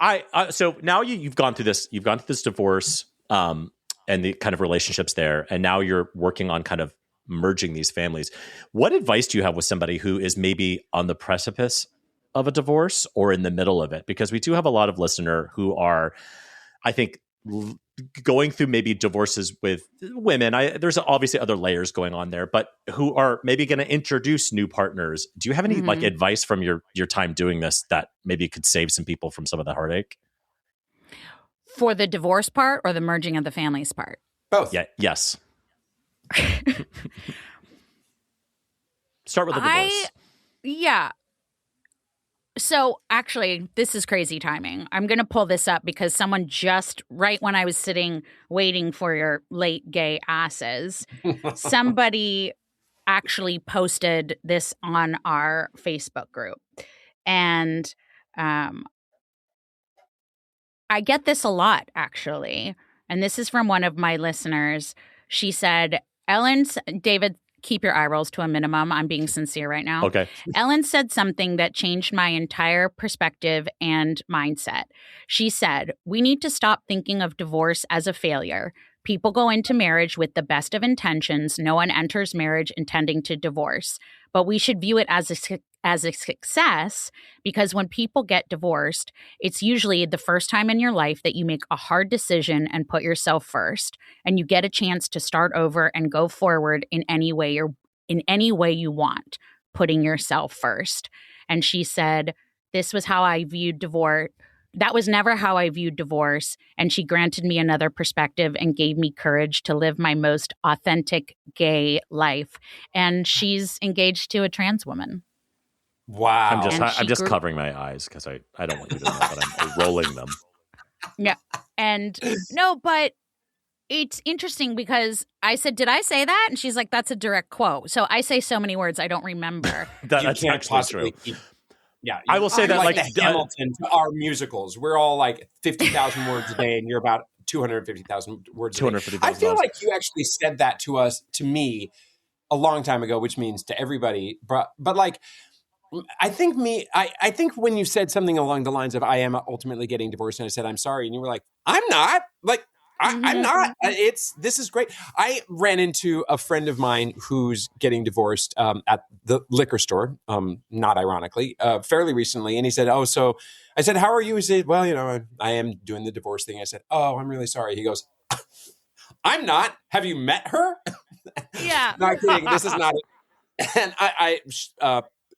so now you've gone through this divorce and the kind of relationships there, and now you're working on kind of merging these families. What advice do you have with somebody who is maybe on the precipice of a divorce or in the middle of it? Because we do have a lot of listener who are, I think, going through maybe divorces with women. There's obviously other layers going on there, but who are maybe going to introduce new partners. Do you have any like advice from your time doing this that maybe could save some people from some of the heartache? For the divorce part or the merging of the families part? Both. Yeah. Yes. Start with the divorce. Yeah. So actually, this is crazy timing. I'm going to pull this up because someone just, right when I was sitting waiting for your late gay asses, somebody actually posted this on our Facebook group. And I get this a lot, actually. And this is from one of my listeners. She said, David, keep your eye rolls to a minimum. I'm being sincere right now. Okay. Ellyn said something that changed my entire perspective and mindset. She said, we need to stop thinking of divorce as a failure. People go into marriage with the best of intentions. No one enters marriage intending to divorce. But we should view it as a success because when people get divorced, it's usually the first time in your life that you make a hard decision and put yourself first, and you get a chance to start over and go forward in any way you want, putting yourself first. And she said, this was how I viewed divorce. That was never how I viewed divorce. And she granted me another perspective and gave me courage to live my most authentic gay life. And she's engaged to a trans woman. Wow. I'm just covering my eyes because I don't want you to know, but I'm rolling them. Yeah. And no, but It's interesting because I said, did I say that? And she's like, that's a direct quote. So I say so many words I don't remember. That's actually true. Yeah. I will say that like the Hamilton to our musicals. We're all like 50,000 words a day and you're about 250,000 words a day. 250,000. I feel like you actually said that to me a long time ago, which means to everybody. But like, I think when you said something along the lines of, I am ultimately getting divorced, and I said, I'm sorry. And you were like, I'm not. Like, I'm not. This is great. I ran into a friend of mine who's getting divorced at the liquor store, not ironically, fairly recently. And he said, so I said, how are you? He said, well, I am doing the divorce thing. I said, oh, I'm really sorry. He goes, I'm not. Have you met her? Yeah. Not kidding. This is not it. And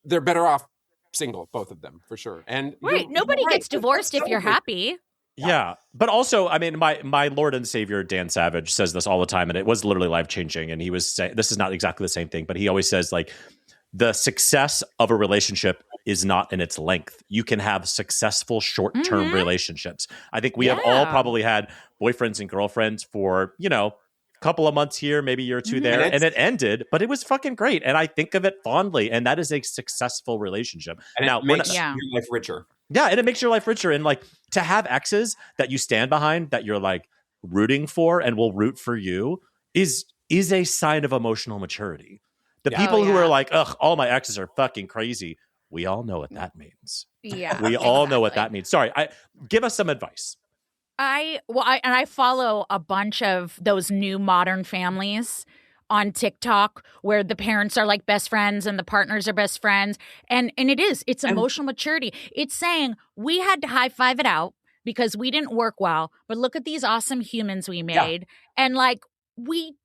they're better off single, both of them, for sure. And right. Nobody gets divorced if you're happy. Yeah. But also, I mean, my Lord and Savior, Dan Savage, says this all the time, and it was literally life-changing. And he was saying, this is not exactly the same thing, but he always says, like, the success of a relationship is not in its length. You can have successful short-term relationships. I think we have all probably had boyfriends and girlfriends for, couple of months here, maybe a year or two there, and it ended, but it was fucking great. And I think of it fondly, and that is a successful relationship. And now, it makes your life richer. Yeah, and it makes your life richer. And like, to have exes that you stand behind, that you're like rooting for and will root for you is a sign of emotional maturity. The people who are like, ugh, all my exes are fucking crazy. We all know what that means. Yeah. We all know what that means. Sorry, give us some advice. I follow a bunch of those new modern families on TikTok where the parents are like best friends and the partners are best friends. And it's emotional maturity. It's saying we had to high five it out because we didn't work well, but look at these awesome humans we made. Yeah. And like, we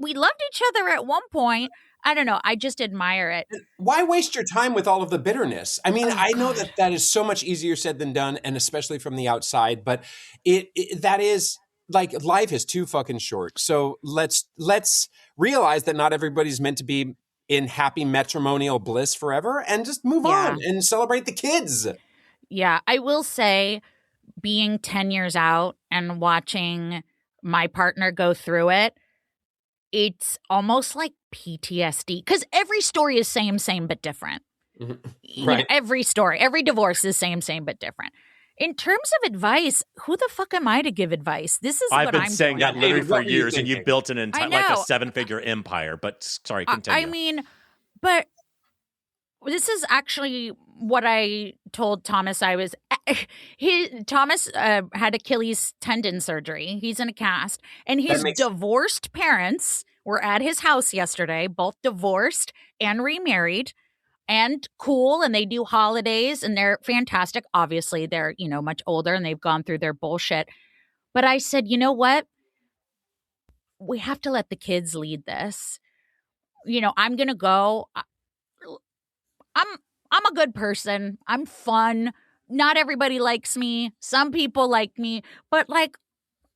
loved each other at one point. I don't know. I just admire it. Why waste your time with all of the bitterness? I mean, I know that is so much easier said than done, and especially from the outside, but that is like, life is too fucking short. So let's realize that not everybody's meant to be in happy matrimonial bliss forever, and just move on and celebrate the kids. Yeah. I will say, being 10 years out and watching my partner go through it, it's almost like PTSD, because every story is same, but different. Right. Every story, every divorce is same, but different. In terms of advice, who the fuck am I to give advice? This is I've what been I'm saying doing. that literally for years, and you've built an entire like a 7-figure empire. But sorry, continue. I mean, but this is actually what I told Thomas. Thomas had Achilles tendon surgery. He's in a cast, and his divorced parents were at his house yesterday, both divorced and remarried and cool. And they do holidays and they're fantastic. Obviously they're, much older and they've gone through their bullshit. But I said, you know what? We have to let the kids lead this. I'm going to go. I'm a good person. I'm fun. Not everybody likes me. Some people like me, but like,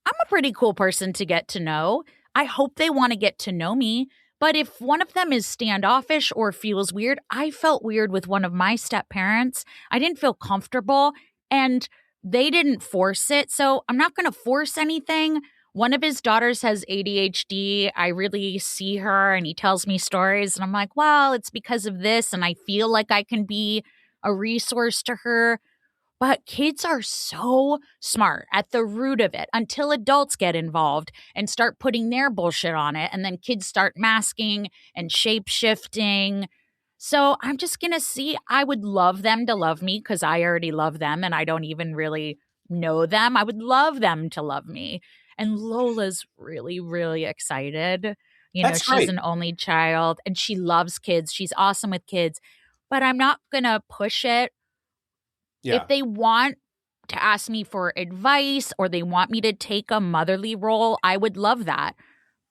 I'm a pretty cool person to get to know. I hope they want to get to know me. But if one of them is standoffish or feels weird, I felt weird with one of my step parents. I didn't feel comfortable and they didn't force it. So I'm not going to force anything. One of his daughters has ADHD. I really see her and he tells me stories and I'm like, well, it's because of this. And I feel like I can be a resource to her. But kids are so smart at the root of it until adults get involved and start putting their bullshit on it. And then kids start masking and shape-shifting. So I'm just going to see. I would love them to love me because I already love them and I don't even really know them. I would love them to love me. And Lola's really, really excited. That's she's great. An only child and she loves kids. She's awesome with kids. But I'm not going to push it. Yeah. If they want to ask me for advice or they want me to take a motherly role, I would love that.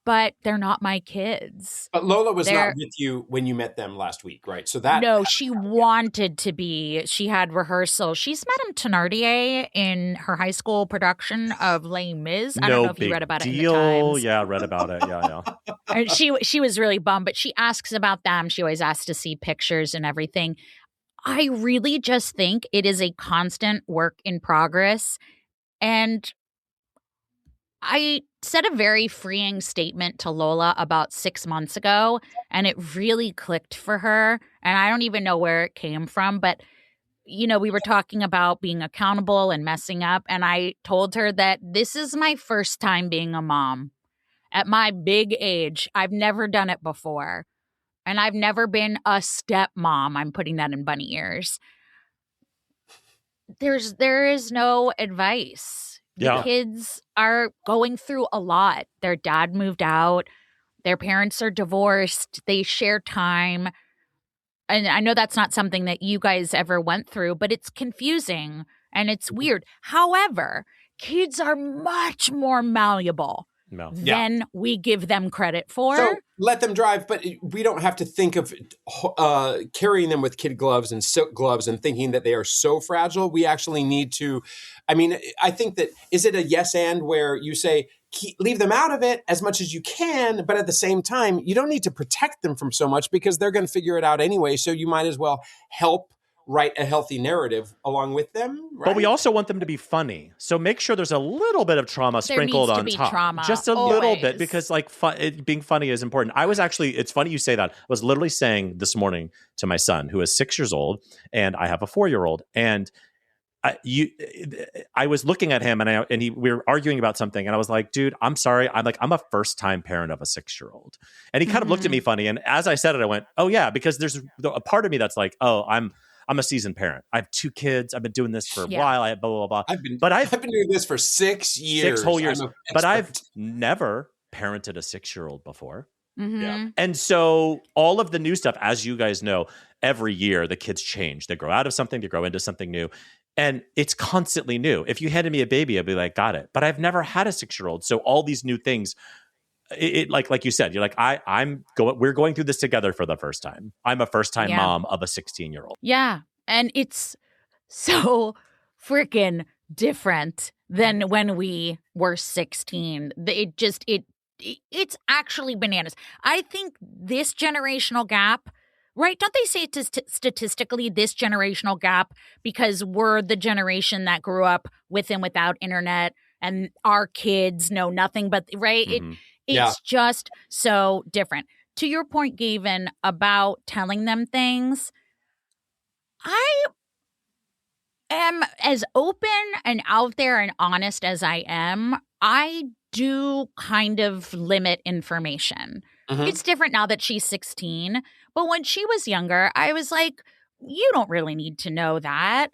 But they're not my kids. But Lola was not with you when you met them last week, right? So that No, she wanted to be. She had rehearsal. She's Madame Thénardier in her high school production of Les Mis. I don't know if you read about it in the Times. Yeah, read about it. Yeah. And she was really bummed, but she asks about them. She always asks to see pictures and everything. I really just think it is a constant work in progress. And I said a very freeing statement to Lola about 6 months ago, and it really clicked for her. And I don't even know where it came from, but we were talking about being accountable and messing up. And I told her that this is my first time being a mom. At my big age, I've never done it before. And I've never been a stepmom. I'm putting that in bunny ears. There is no advice. The kids are going through a lot. Their dad moved out. Their parents are divorced. They share time. And I know that's not something that you guys ever went through, but it's confusing and it's weird. However, kids are much more malleable than we give them credit for. So let them drive, but we don't have to think of carrying them with kid gloves and silk gloves and thinking that they are so fragile. We actually need to, I think that, is it a yes and where you say, leave them out of it as much as you can, but at the same time, you don't need to protect them from so much because they're going to figure it out anyway. So you might as well help write a healthy narrative along with them. Right? But we also want them to be funny. So make sure there's a little bit of trauma sprinkled on top. Trauma, just a little bit, because being funny is important. it's funny you say that. I was literally saying this morning to my son, who is 6 years old, and I have a 4-year-old, and I was looking at him we were arguing about something, and I was like, dude, I'm sorry. I'm a first time parent of a 6-year-old. And he kind of looked at me funny. And as I said it, I went, oh yeah, because there's a part of me that's like, oh, I'm a seasoned parent. I have 2 kids. I've been doing this for a while. I have blah, blah, blah. I've been doing this for 6 years. 6 whole years. But I've never parented a 6-year-old before. Mm-hmm. Yeah. And so all of the new stuff, as you guys know, every year the kids change. They grow out of something, they grow into something new. And it's constantly new. If you handed me a baby, I'd be like, got it. But I've never had a 6-year-old. So all these new things, like you said, you're like, we're going through this together for the first time. I'm a first time mom of a 16-year-old. Yeah. And it's so freaking different than when we were 16. It's actually bananas. I think this generational gap, right? Don't they say statistically this generational gap, because we're the generation that grew up with and without internet, and our kids know nothing but, right? Mm-hmm. It's just so different. To your point, Gavin, about telling them things, I am as open and out there and honest as I am. I do kind of limit information. Mm-hmm. It's different now that she's 16. But when she was younger, I was like, you don't really need to know that.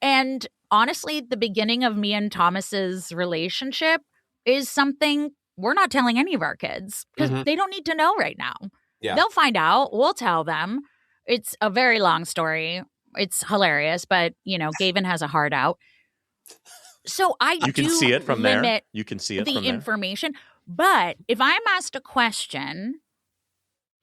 And honestly, the beginning of me and Thomas's relationship is something we're not telling any of our kids because they don't need to know right now. Yeah. They'll find out. We'll tell them. It's a very long story. It's hilarious, but, Gavin has a heart out. So you can see it from there. You can see it from the information. But if I'm asked a question,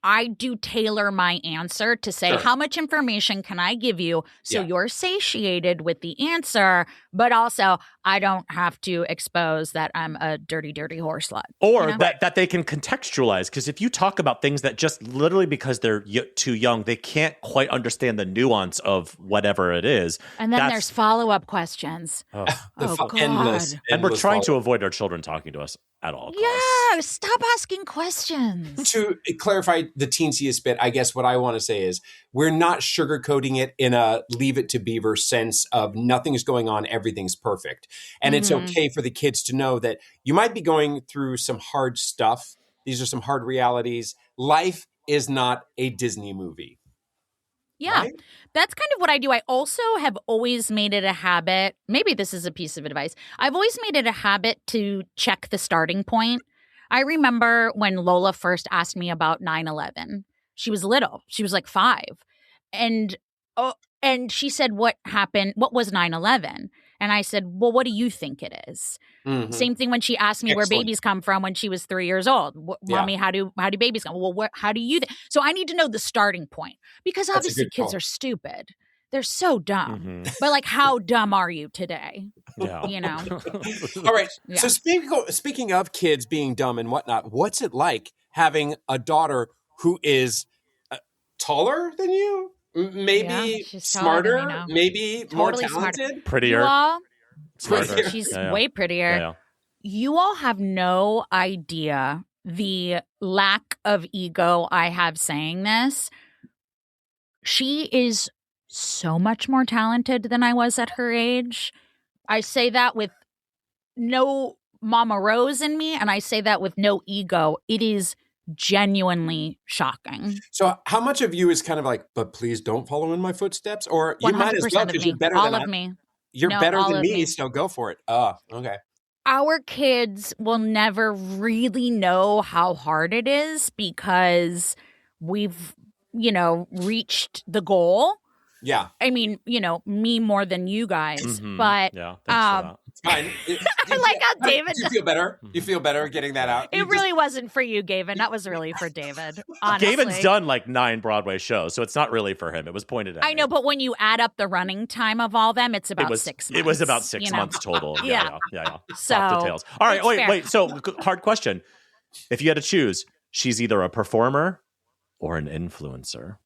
I do tailor my answer to say, how much information can I give you so you're satiated with the answer, but also I don't have to expose that I'm a dirty, dirty horse slut. Or that they can contextualize. Because if you talk about things that just literally because they're too young, they can't quite understand the nuance of whatever it is. And then there's follow-up questions. Oh, God. Endless and we're trying to avoid our children talking to us at all costs. Yeah, stop asking questions. To clarify the teensiest bit, I guess what I want to say is we're not sugarcoating it in a Leave It to Beaver sense of nothing's going on, everything's perfect. And it's okay for the kids to know that you might be going through some hard stuff. These are some hard realities. Life is not a Disney movie. Yeah, right? That's kind of what I do. I also have always made it a habit. Maybe this is a piece of advice. I've always made it a habit to check the starting point. I remember when Lola first asked me about 9/11. She was little. She was like 5. And she said, what happened? What was 9/11? And I said, well, what do you think it is? Mm-hmm. Same thing when she asked me where babies come from when she was 3 years old. Mommy, how do babies come? Well, how do you think? So I need to know the starting point because obviously kids are stupid. They're so dumb. Mm-hmm. But like, how dumb are you today? Yeah. All right. Yeah. So speaking of kids being dumb and whatnot, what's it like having a daughter who is taller than you? Maybe smarter, maybe totally more talented, prettier. Well, she's way prettier. You all have no idea the lack of ego I have saying this. She is so much more talented than I was at her age. I say that with no Mama Rose in me, and I say that with no ego. It is genuinely shocking. So how much of you is kind of like, but please don't follow in my footsteps? Or you might as well, because you're better all than of me. You're better than me, so go for it. Oh, okay. Our kids will never really know how hard it is because we've, reached the goal. Yeah. I mean, me more than you guys, Mm-hmm. but yeah, thanks for that. It's fine. I like how David. You feel better? You feel better getting that out? It really wasn't for you, Gavin. That was really for David. Honestly, Gavin's done like 9 Broadway shows, so it's not really for him. It was pointed at. I know, but when you add up the running time of all them, it's about 6 months. It was about 6 months total. Yeah. So top details. All right, wait. Fair. So hard question. If you had to choose, she's either a performer or an influencer.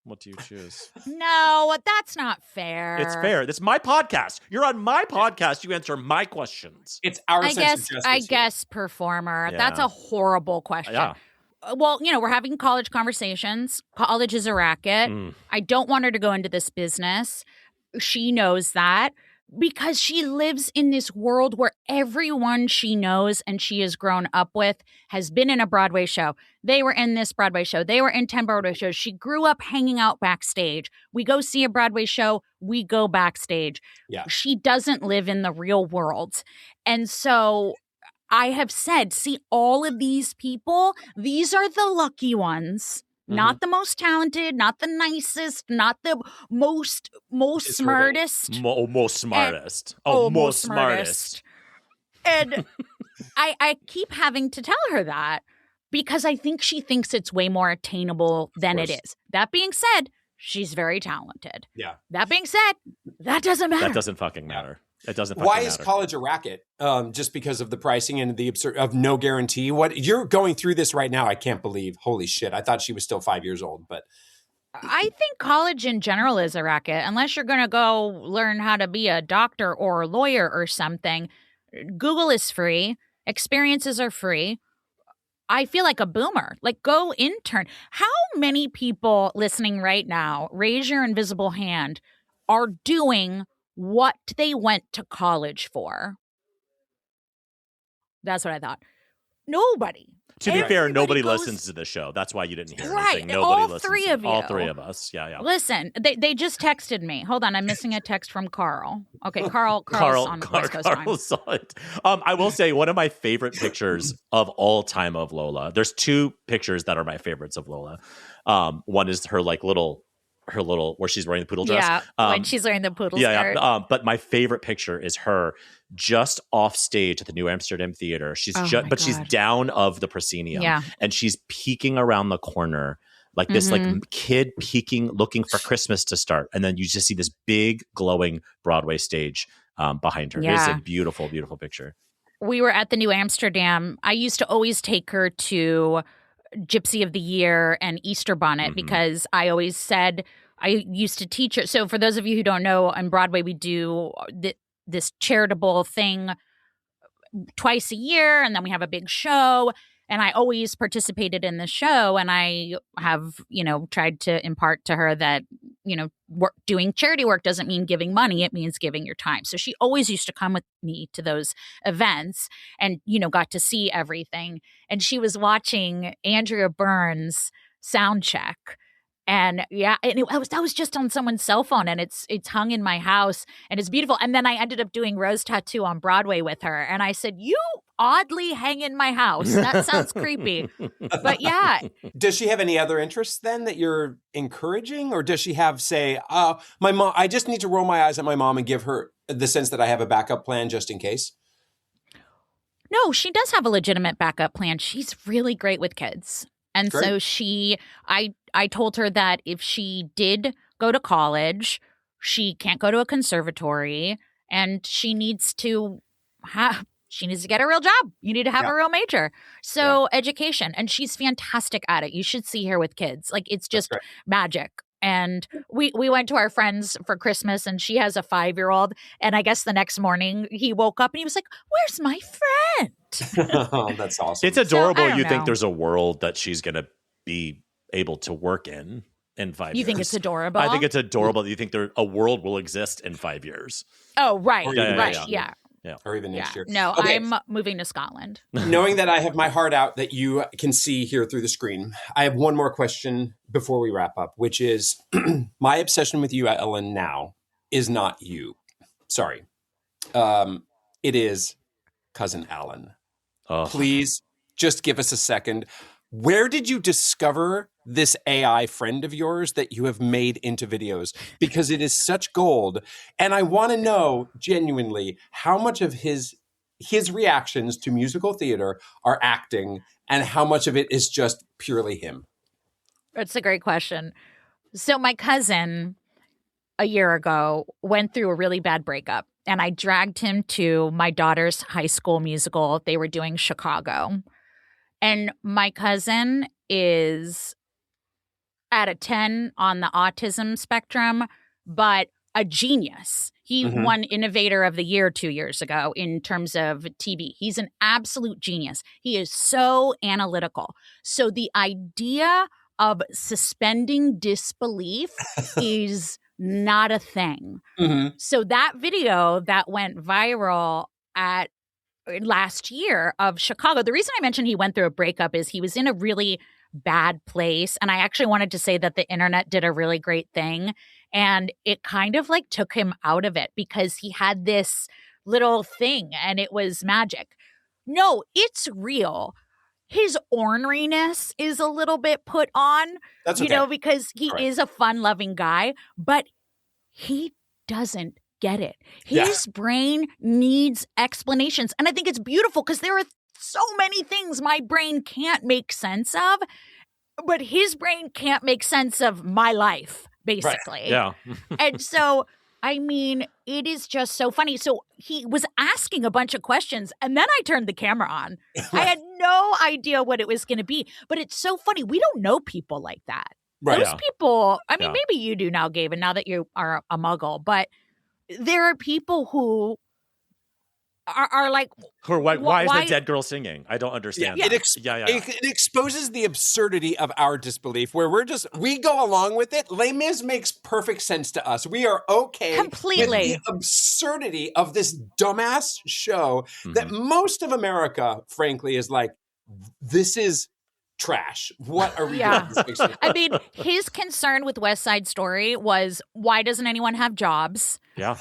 What do you choose? No, that's not fair. It's fair. It's my podcast. You're on my podcast. You answer my questions. It's our sense of justice. I guess performer. Yeah. That's a horrible question. Yeah. Well, we're having college conversations. College is a racket. I don't want her to go into this business. She knows that because she lives in this world where everyone she knows and she has grown up with has been in a Broadway show. They were in this Broadway show. They were in 10 Broadway shows. She grew up hanging out backstage. We go see a Broadway show. We go backstage. Yeah. She doesn't live in the real world. And so I have said, see, all of these people, these are the lucky ones. Not the most talented, not the nicest, not the most smartest. Most smartest. Most smartest. And I keep having to tell her that because I think she thinks it's way more attainable than it is. That being said, she's very talented. Yeah. That being said, that doesn't matter. That doesn't fucking matter. It doesn't. Why is college a racket? Just because of the pricing and the absurd of no guarantee. What you're going through this right now, I can't believe. Holy shit! I thought she was still 5 years old, but I think college in general is a racket. Unless you're going to go learn how to be a doctor or a lawyer or something. Google is free. Experiences are free. I feel like a boomer. Like, go intern. How many people listening right now, raise your invisible hand, are doing what they went to college for? That's what I thought. Nobody. To be fair, nobody listens to the show. That's why you didn't hear anything. Nobody listens. Three of you. All 3 of us. Yeah. Listen, they just texted me. Hold on, I'm missing a text from Carl. Okay, Carl's on West Coast time. Carl saw it. I will say one of my favorite pictures of all time of Lola. There's 2 pictures that are my favorites of Lola. One is her little where she's wearing the poodle dress. Yeah, when she's wearing the poodle skirt. Yeah. But my favorite picture is her just off stage at the New Amsterdam Theater. She's she's down of the proscenium. Yeah. And she's peeking around the corner like this like kid peeking, looking for Christmas to start. And then you just see this big glowing Broadway stage behind her. Yeah. It's a beautiful, beautiful picture. We were at the New Amsterdam. I used to always take her to Gypsy of the Year and Easter Bonnet because I always said I used to teach her. So for those of you who don't know, on Broadway we do this charitable thing twice a year, and then we have a big show. And I always participated in the show, and I have, tried to impart to her that, doing charity work doesn't mean giving money. It means giving your time. So she always used to come with me to those events and, got to see everything. And she was watching Andrea Burns' sound check. And that was just on someone's cell phone, and it's hung in my house, and it's beautiful. And then I ended up doing Rose Tattoo on Broadway with her, and I said, "You oddly hang in my house. That sounds creepy." But yeah. Does she have any other interests then that you're encouraging, or does she have, say, my mom? I just need to roll my eyes at my mom and give her the sense that I have a backup plan just in case? No, she does have a legitimate backup plan. She's really great with kids. And Great. So I told her that if she did go to college, she can't go to a conservatory, and she needs to get a real job. You need to have a real major. So education, and she's fantastic at it. You should see her with kids. Like, it's just magic. And we went to our friends for Christmas, and she has a 5-year-old. And I guess the next morning he woke up and he was like, "Where's my Oh, that's awesome. It's adorable. So, You think there's a world that she's going to be able to work in 5 years. You think it's adorable? I think it's adorable that you think a world will exist in 5 years. Oh, right. Yeah. Or even next year. No, Okay. I'm moving to Scotland. Knowing that I have my heart out that you can see here through the screen, I have one more question before we wrap up, which is my obsession with you, Ellyn, now is not you. Sorry. It is cousin Alan. Oh. Please just give us a second. Where did you discover this AI friend of yours that you have made into videos? Because it is such gold. And I want to know genuinely how much of his reactions to musical theater are acting and how much of it is just purely him. That's a great question. So my cousin a year ago went through a really bad breakup, and I dragged him to my daughter's high school musical. They were doing Chicago. And my cousin is at a 10 on the autism spectrum, but a genius. He won Innovator of the Year 2 years ago in terms of TV. He's an absolute genius. He is so analytical. So the idea of suspending disbelief is not a thing. So that video that went viral at last year of Chicago, the reason I mentioned he went through a breakup is he was in a really bad place. And I actually wanted to say that the internet did a really great thing. And it kind of like took him out of it because he had this little thing and it was magic. No, it's real. His orneriness is a little bit put on, That's okay. Because he is a fun-loving guy, but he doesn't get it. His brain needs explanations. And I think it's beautiful because there are so many things my brain can't make sense of, but his brain can't make sense of my life, basically. Right. Yeah. And so, I mean, it is just so funny. So he was asking a bunch of questions, and then I turned the camera on. I had no idea what it was going to be, but it's so funny. We don't know people like that. Right. Those people, I mean, maybe you do now, Gavin, now that you are a muggle, but there are people who are like, why is the dead girl singing? I don't understand. It exposes the absurdity of our disbelief where we go along with it. Les Mis makes perfect sense to us. We are okay completely with the absurdity of this dumbass show that most of America, frankly, is like, this is trash. What are we doing? I mean, his concern with West Side Story was, why doesn't anyone have jobs? Yeah.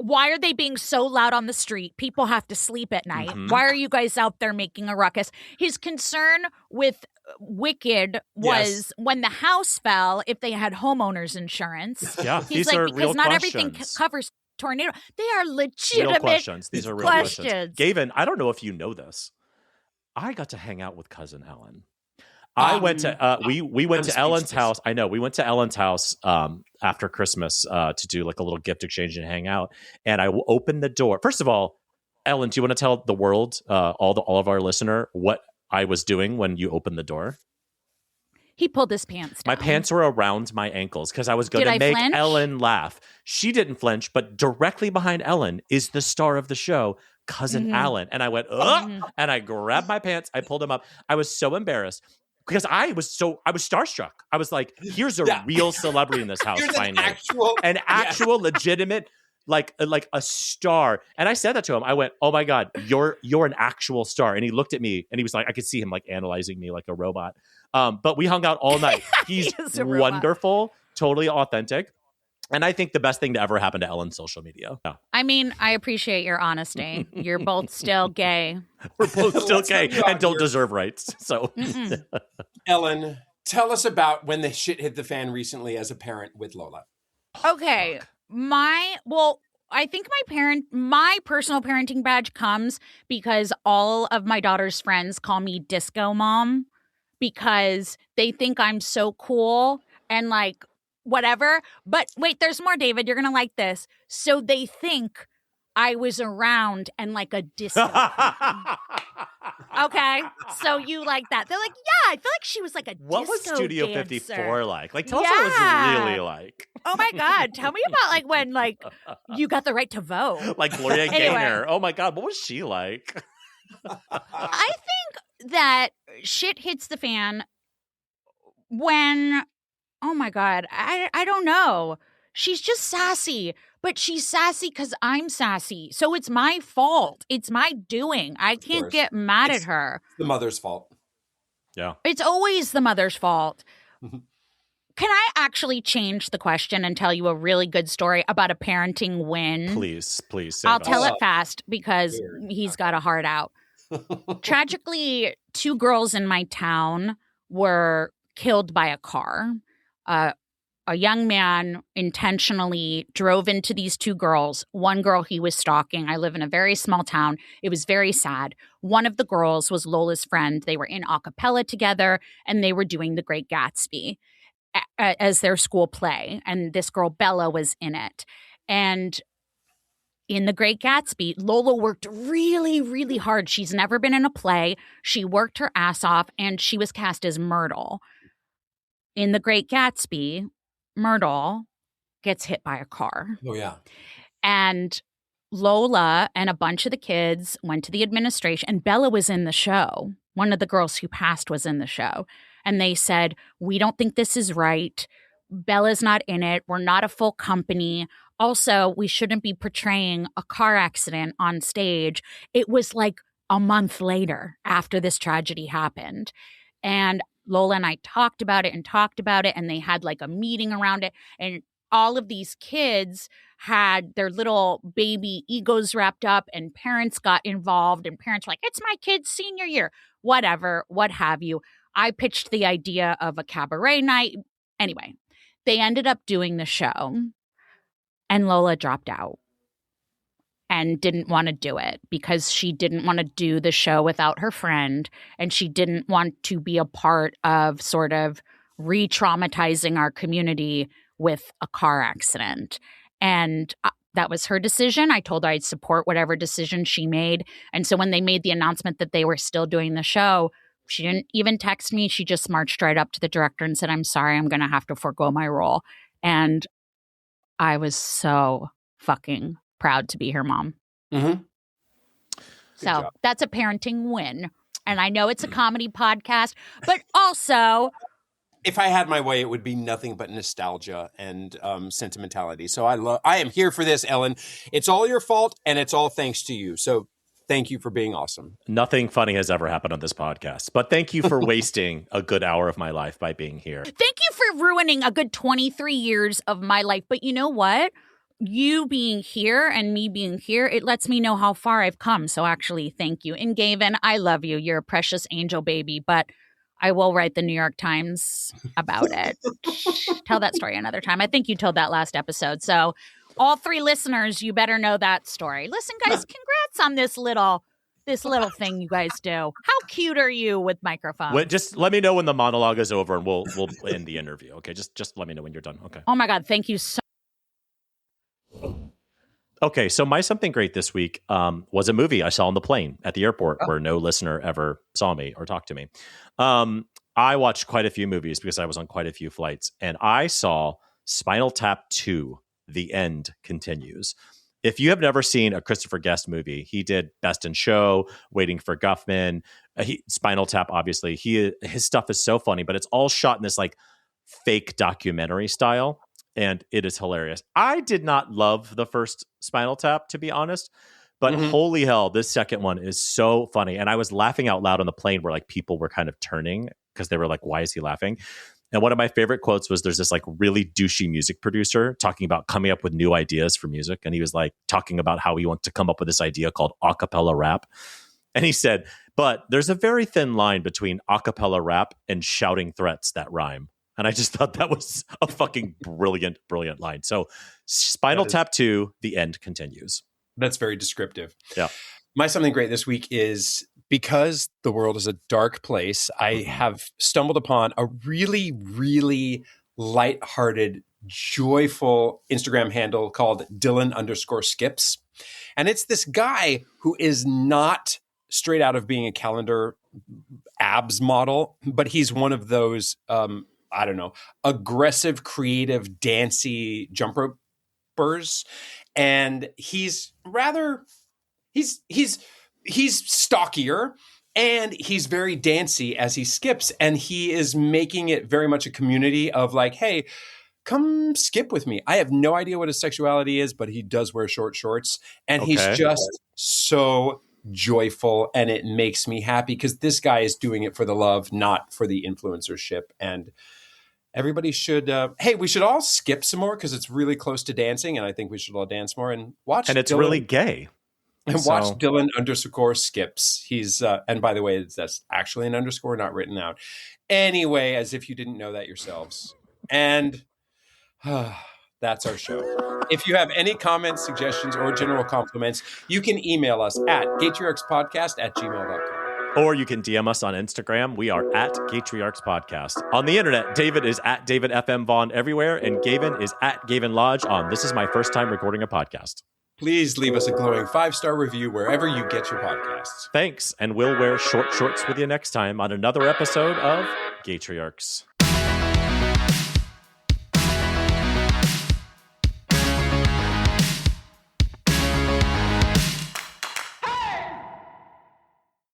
Why are they being so loud on the street? People have to sleep at night. Why are you guys out there making a ruckus? His concern with Wicked was when the house fell, if they had homeowners insurance. Yeah, he's these like, are because real not questions. everything covers tornado. They are legitimate real questions. These are real questions. Gavin, I don't know if you know this. I got to hang out with cousin Ellen. I went to we went to Ellen's house. I know we went to Ellen's house after Christmas to do like a little gift exchange and hang out. And I opened the door. First of all, Ellen, do you want to tell the world, all of our listener, what I was doing when you opened the door? He pulled his pants down. My pants were around my ankles because I was going to make flinch? Ellen laugh. She didn't flinch, but directly behind Ellen is the star of the show, cousin Alan. And I went, and I grabbed my pants. I pulled them up. I was so embarrassed. Because I was starstruck. I was like, here's a real celebrity in this house, finally. An actual legitimate, like a star. And I said that to him. I went, oh my God, you're an actual star. And he looked at me and he was like, I could see him like analyzing me like a robot. But we hung out all night. He's wonderful, totally authentic. And I think the best thing to ever happen to Ellen's social media. Yeah. I mean, I appreciate your honesty. You're both still gay. We're both still gay and don't deserve rights. So, Ellyn, tell us about when the shit hit the fan recently as a parent with Lola. Okay. I think my personal parenting badge comes because all of my daughter's friends call me Disco Mom because they think I'm so cool and like, whatever. But wait, there's more, David. You're going to like this. So they think I was around and like a disco. Okay. So you like that. They're like, yeah, I feel like she was like a what disco was Studio dancer. 54 like? Like, tell us what it was really like. Oh my God. Tell me about like when like you got the right to vote. Like Gloria Gaynor. Oh my God. What was she like? I think that shit hits the fan when, oh my God, I don't know. She's just sassy, but she's sassy because I'm sassy. So it's my fault. It's my doing. I can't get mad at her. It's the mother's fault. Yeah. It's always the mother's fault. Can I actually change the question and tell you a really good story about a parenting win? Please. I'll tell it fast because he's got a heart out. Tragically, 2 girls in my town were killed by a car. A young man intentionally drove into these 2 girls. One girl he was stalking. I live in a very small town. It was very sad. One of the girls was Lola's friend. They were in a cappella together, and they were doing The Great Gatsby as their school play. And this girl, Bella, was in it. And in The Great Gatsby, Lola worked really, really hard. She's never been in a play. She worked her ass off, and she was cast as Myrtle. In The Great Gatsby, Myrtle gets hit by a car. Oh, yeah. And Lola and a bunch of the kids went to the administration, and Bella was in the show. One of the girls who passed was in the show. And they said, we don't think this is right. Bella's not in it. We're not a full company. Also, we shouldn't be portraying a car accident on stage. It was like a month later after this tragedy happened. And Lola and I talked about it, and they had like a meeting around it. And all of these kids had their little baby egos wrapped up, and parents got involved, and parents were like, it's my kid's senior year, whatever, what have you. I pitched the idea of a cabaret night. Anyway, they ended up doing the show, and Lola dropped out and didn't want to do it because she didn't want to do the show without her friend, and she didn't want to be a part of sort of re-traumatizing our community with a car accident. And that was her decision. I told her I'd support whatever decision she made. And so when they made the announcement that they were still doing the show, she didn't even text me. She just marched right up to the director and said, I'm sorry, I'm going to have to forego my role. And I was so proud to be her mom. Mm-hmm. So that's a parenting win. And I know it's a comedy podcast, but also, if I had my way, it would be nothing but nostalgia and sentimentality. So I am here for this, Ellyn. It's all your fault, and it's all thanks to you. So thank you for being awesome. Nothing funny has ever happened on this podcast, but thank you for wasting a good hour of my life by being here. Thank you for ruining a good 23 years of my life. But you know what? You being here and me being here, it lets me know how far I've come. So actually, thank you. And Gavin, I love you. You're a precious angel baby, but I will write the New York Times about it. Tell that story another time. I think you told that last episode. So all 3 listeners, you better know that story. Listen, guys, congrats on this little thing you guys do. How cute are you with microphones? Wait, just let me know when the monologue is over, and we'll end the interview. Okay, just let me know when you're done. Okay. Oh my God, thank you so. Okay, so my something great this week was a movie I saw on the plane at the airport where no listener ever saw me or talked to me. I watched quite a few movies because I was on quite a few flights, and I saw Spinal Tap 2, The End Continues. If you have never seen a Christopher Guest movie, he did Best in Show, Waiting for Guffman, Spinal Tap, obviously. His stuff is so funny, but it's all shot in this like fake documentary style. And it is hilarious. I did not love the first Spinal Tap, to be honest, but holy hell, this second one is so funny. And I was laughing out loud on the plane where like people were kind of turning because they were like, why is he laughing? And one of my favorite quotes was there's this like really douchey music producer talking about coming up with new ideas for music. And he was like talking about how he wants to come up with this idea called a cappella rap. And he said, but there's a very thin line between a cappella rap and shouting threats that rhyme. And I just thought that was a fucking brilliant line. So Spinal Tap 2, The End Continues. That's very descriptive. Yeah. My something great this week is because the world is a dark place, I have stumbled upon a really, really lighthearted, joyful Instagram handle called Dylan_skips. And it's this guy who is not straight out of being a calendar abs model, but he's one of those I don't know, aggressive, creative, dancey jump ropers. And he's he's stockier and he's very dancey as he skips. And he is making it very much a community of like, hey, come skip with me. I have no idea what his sexuality is, but he does wear short shorts. And he's just so joyful. And it makes me happy because this guy is doing it for the love, not for the influencership. And everybody should, we should all skip some more because it's really close to dancing. And I think we should all dance more and watch. And it's really gay. And watch Dylan _skips. He's, and by the way, that's actually an underscore, not written out. Anyway, as if you didn't know that yourselves. And that's our show. If you have any comments, suggestions, or general compliments, you can email us at GaytriarchsPodcast@gmail.com. Or you can DM us on Instagram. We are at GaytriarchsPodcast. On the internet, David is at David FM Vaughn everywhere, and Gavin is at Gavin Lodge on This Is My First Time Recording a Podcast. Please leave us a glowing 5-star review wherever you get your podcasts. Thanks, and we'll wear short shorts with you next time on another episode of Gaytriarchs.